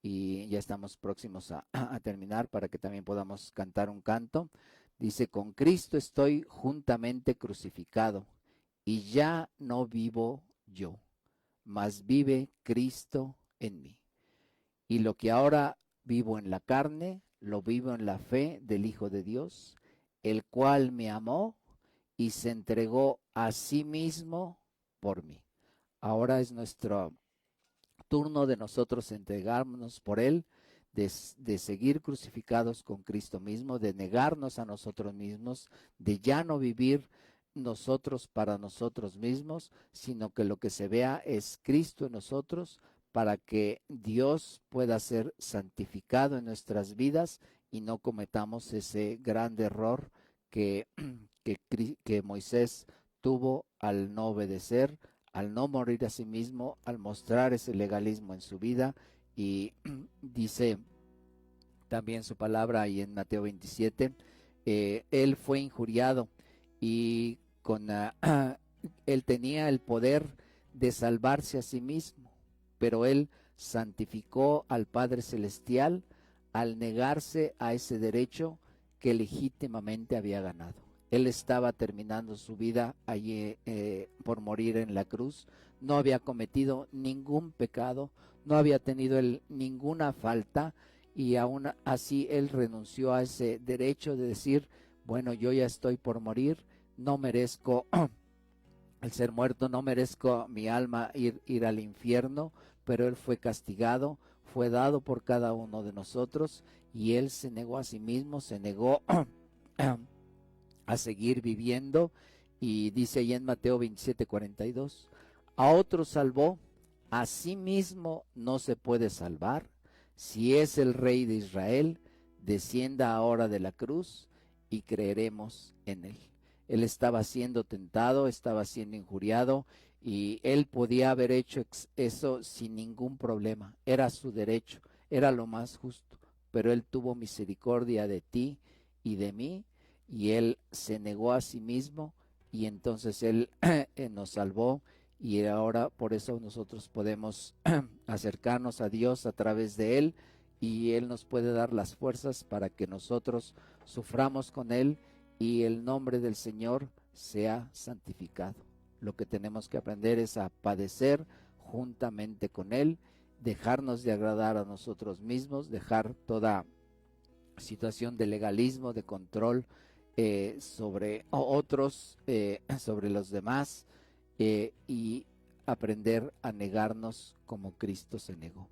y ya estamos próximos a terminar para que también podamos cantar un canto. Dice: con Cristo estoy juntamente crucificado, y ya no vivo yo, mas vive Cristo en mí. Y lo que ahora vivo en la carne, lo vivo en la fe del Hijo de Dios, el cual me amó y se entregó a sí mismo por mí. Ahora es nuestro turno de nosotros entregarnos por Él, de seguir crucificados con Cristo mismo, de negarnos a nosotros mismos, de ya no vivir nosotros para nosotros mismos, sino que lo que se vea es Cristo en nosotros, para que Dios pueda ser santificado en nuestras vidas y no cometamos ese gran error que, que Moisés tuvo al no obedecer, al no morir a sí mismo, al mostrar ese legalismo en su vida. Y dice también su palabra ahí en Mateo 27, él fue injuriado y él tenía el poder de salvarse a sí mismo, pero él santificó al Padre Celestial al negarse a ese derecho que legítimamente había ganado. Él estaba terminando su vida allí por morir en la cruz. No había cometido ningún pecado, no había tenido él ninguna falta, y aún así él renunció a ese derecho de decir: bueno, yo ya estoy por morir, no merezco el ser muerto, no merezco mi alma ir al infierno, pero él fue castigado, fue dado por cada uno de nosotros, y él se negó a sí mismo, se negó a seguir viviendo. Y dice ahí en Mateo 27:42, a otros salvó, a sí mismo no se puede salvar. Si es el Rey de Israel, descienda ahora de la cruz y creeremos en él. Él estaba siendo tentado, estaba siendo injuriado, y él podía haber hecho eso sin ningún problema. Era su derecho, era lo más justo, pero él tuvo misericordia de ti y de mí, y él se negó a sí mismo, y entonces él nos salvó. Y ahora por eso nosotros podemos acercarnos a Dios a través de él, y él nos puede dar las fuerzas para que nosotros suframos con él y el nombre del Señor sea santificado. Lo que tenemos que aprender es a padecer juntamente con él, dejarnos de agradar a nosotros mismos, dejar toda situación de legalismo, de control sobre otros, sobre los demás, y aprender a negarnos como Cristo se negó.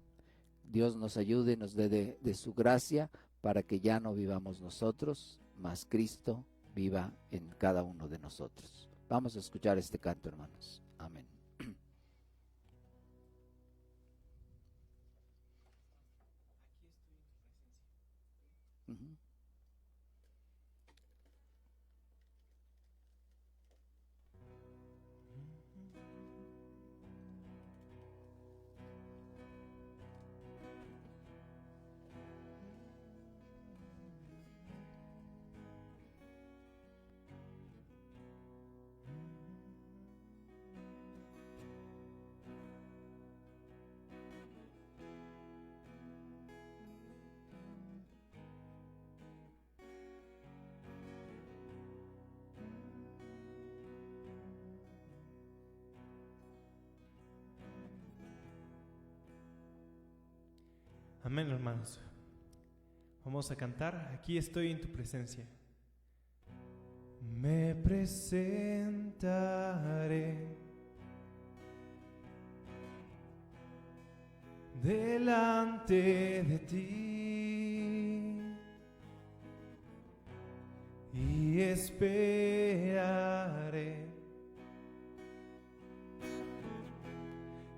Dios nos ayude y nos dé de su gracia para que ya no vivamos nosotros, mas Cristo viva en cada uno de nosotros. Vamos a escuchar este canto, hermanos. Amén. Uh-huh. Amén, hermanos. Vamos a cantar, aquí estoy en tu presencia. Me presentaré delante de ti. esperaré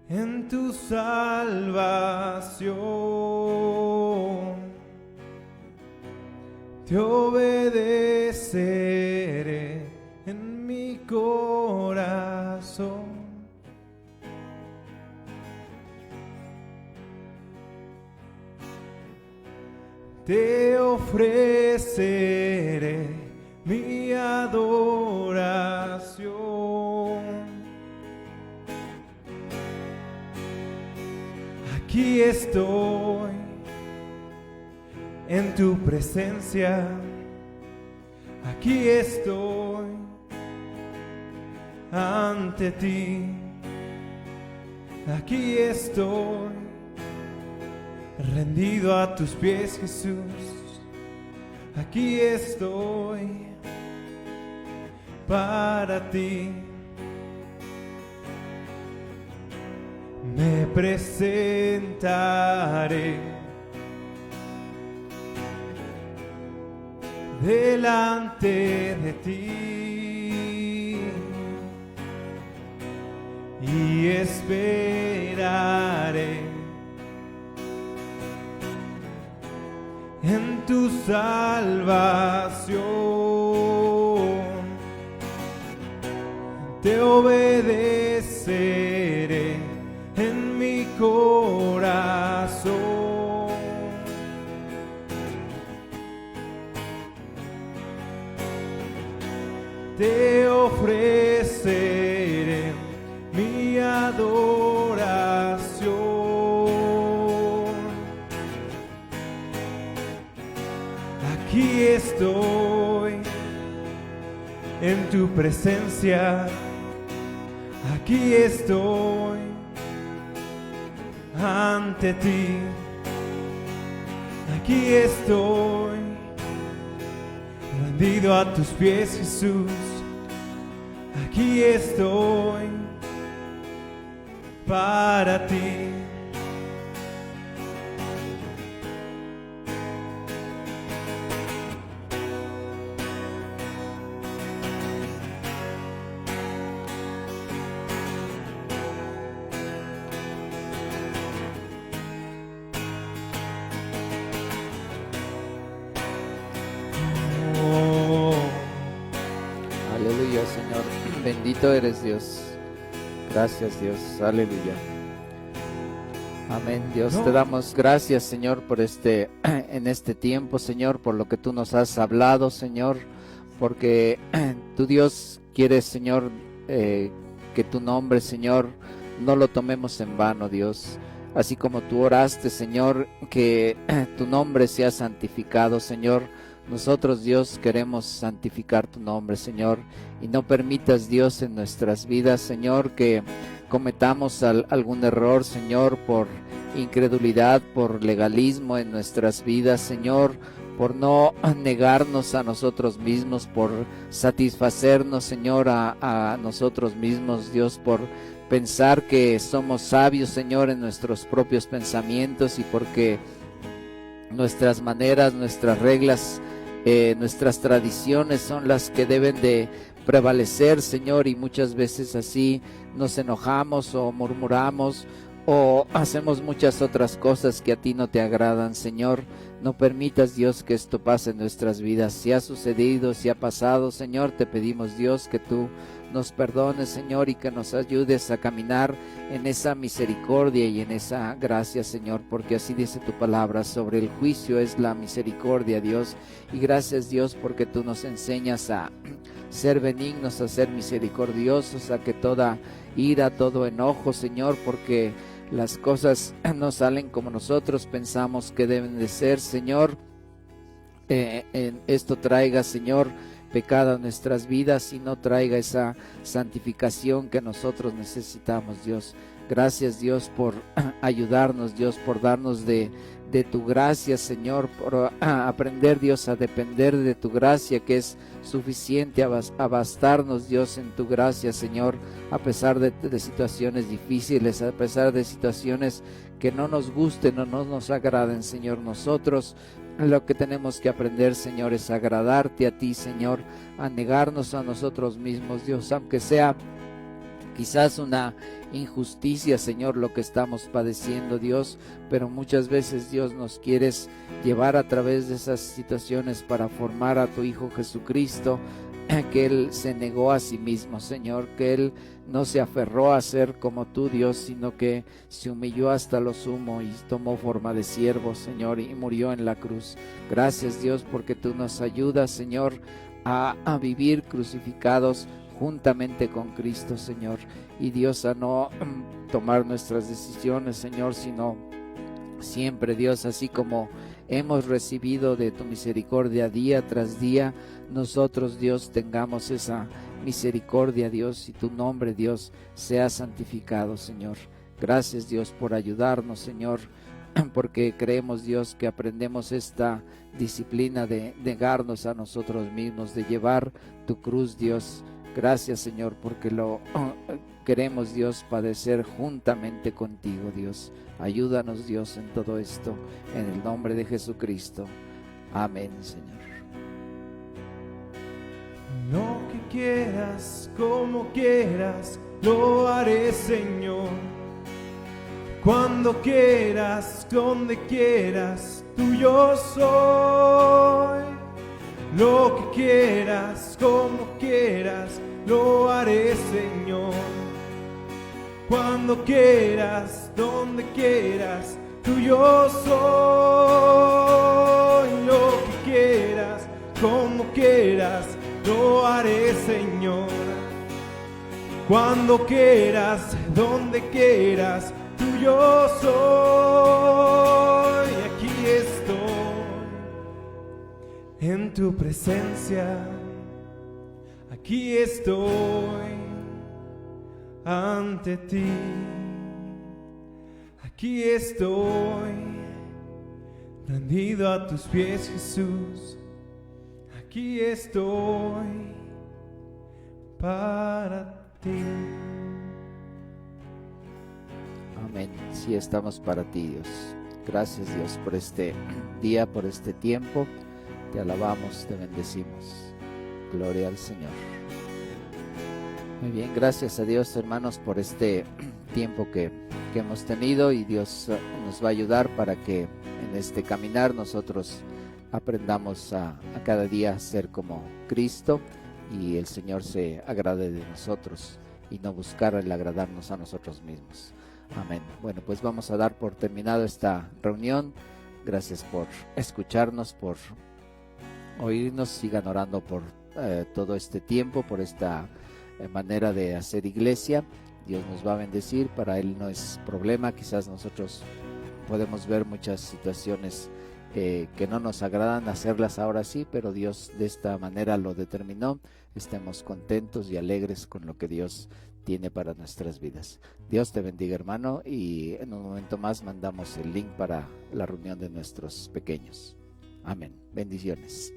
en tu salvación. Te obedeceré en mi corazón. Te ofreceré mi adoración. Aquí estoy en tu presencia. Aquí estoy ante ti. Aquí estoy rendido a tus pies, Jesús. Aquí estoy para ti. Me presentaré delante de ti y esperaré en tu salvación. Te obedeceré en mi corazón. Te ofreceré mi adoración. Aquí estoy en tu presencia. Aquí estoy ante ti. Aquí estoy rendido a tus pies, Jesús. Aquí estoy para ti. Aleluya, Señor. Bendito eres, Dios. Gracias, Dios. Aleluya. Amén, Dios. Te damos gracias, Señor, por en este tiempo, Señor, por lo que tú nos has hablado, Señor, porque tú, Dios, quieres, Señor, que tu nombre, Señor, no lo tomemos en vano, Dios. Así como tú oraste, Señor, que tu nombre sea santificado, Señor. Nosotros, Dios, queremos santificar tu nombre, Señor, y no permitas, Dios, en nuestras vidas, Señor, que cometamos algún error, Señor, por incredulidad, por legalismo en nuestras vidas, Señor, por no negarnos a nosotros mismos, por satisfacernos, Señor, a nosotros mismos, Dios, por pensar que somos sabios, Señor, en nuestros propios pensamientos, y porque nuestras maneras, nuestras reglas, nuestras tradiciones son las que deben de prevalecer, Señor, y muchas veces así nos enojamos o murmuramos o hacemos muchas otras cosas que a ti no te agradan, Señor. No permitas, Dios, que esto pase en nuestras vidas. Si ha sucedido, si ha pasado, Señor, te pedimos, Dios, que tú nos perdones, Señor, y que nos ayudes a caminar en esa misericordia y en esa gracia, Señor, porque así dice tu palabra, sobre el juicio es la misericordia, Dios. Y gracias, Dios, porque tú nos enseñas a ser benignos, a ser misericordiosos, a que toda ira, todo enojo, Señor, porque las cosas no salen como nosotros pensamos que deben de ser, Señor, esto traiga, Señor, pecado a nuestras vidas y no traiga esa santificación que nosotros necesitamos, Dios. Gracias, Dios, por ayudarnos, Dios, por darnos de tu gracia, Señor, por aprender, Dios, a depender de tu gracia, que es suficiente, a bastarnos, Dios, en tu gracia, Señor, a pesar de situaciones difíciles, a pesar de situaciones que no nos gusten o no nos agraden, Señor. Nosotros lo que tenemos que aprender, Señor, es agradarte a ti, Señor, a negarnos a nosotros mismos, Dios, aunque sea quizás una injusticia, Señor, lo que estamos padeciendo, Dios, pero muchas veces, Dios, nos quieres llevar a través de esas situaciones para formar a tu Hijo Jesucristo, que Él se negó a sí mismo, Señor, que Él no se aferró a ser como tú, Dios, sino que se humilló hasta lo sumo y tomó forma de siervo, Señor, y murió en la cruz. Gracias, Dios, porque tú nos ayudas, Señor, a vivir crucificados juntamente con Cristo, Señor, y Dios, a no tomar nuestras decisiones, Señor, sino siempre, Dios, así como hemos recibido de tu misericordia día tras día, nosotros, Dios, tengamos esa misericordia, Dios, y tu nombre, Dios, sea santificado, Señor. Gracias, Dios, por ayudarnos, Señor, porque creemos, Dios, que aprendemos esta disciplina de negarnos a nosotros mismos, de llevar tu cruz, Dios. Gracias, Señor, porque lo queremos, Dios, padecer juntamente contigo, Dios. Ayúdanos, Dios, en todo esto, en el nombre de Jesucristo. Amén, Señor. Lo que quieras, como quieras, lo haré, Señor. Cuando quieras, donde quieras, tuyo soy. Lo que quieras, como quieras, lo haré, Señor. Cuando quieras, donde quieras, tuyo soy. Lo que quieras, como quieras, lo haré, Señor. Cuando quieras, donde quieras, tuyo soy. Aquí estoy, en tu presencia. Aquí estoy, ante ti. Aquí estoy, rendido a tus pies, Jesús. Aquí estoy para ti. Amén. Sí, estamos para ti, Dios. Gracias, Dios, por este día, por este tiempo. Te alabamos, te bendecimos. Gloria al Señor. Muy bien, gracias a Dios, hermanos, por este tiempo que hemos tenido, y Dios nos va a ayudar para que en este caminar nosotros aprendamos a cada día ser como Cristo, y el Señor se agrade de nosotros y no buscar el agradarnos a nosotros mismos. Amén. Bueno, pues vamos a dar por terminado esta reunión. Gracias por escucharnos, por oírnos. Sigan orando por todo este tiempo, por esta manera de hacer iglesia. Dios nos va a bendecir, para Él no es problema. Quizás nosotros podemos ver muchas situaciones que no nos agradan hacerlas ahora sí, pero Dios de esta manera lo determinó. Estemos contentos y alegres con lo que Dios tiene para nuestras vidas. Dios te bendiga, hermano, y en un momento más mandamos el link para la reunión de nuestros pequeños. Amén. Bendiciones.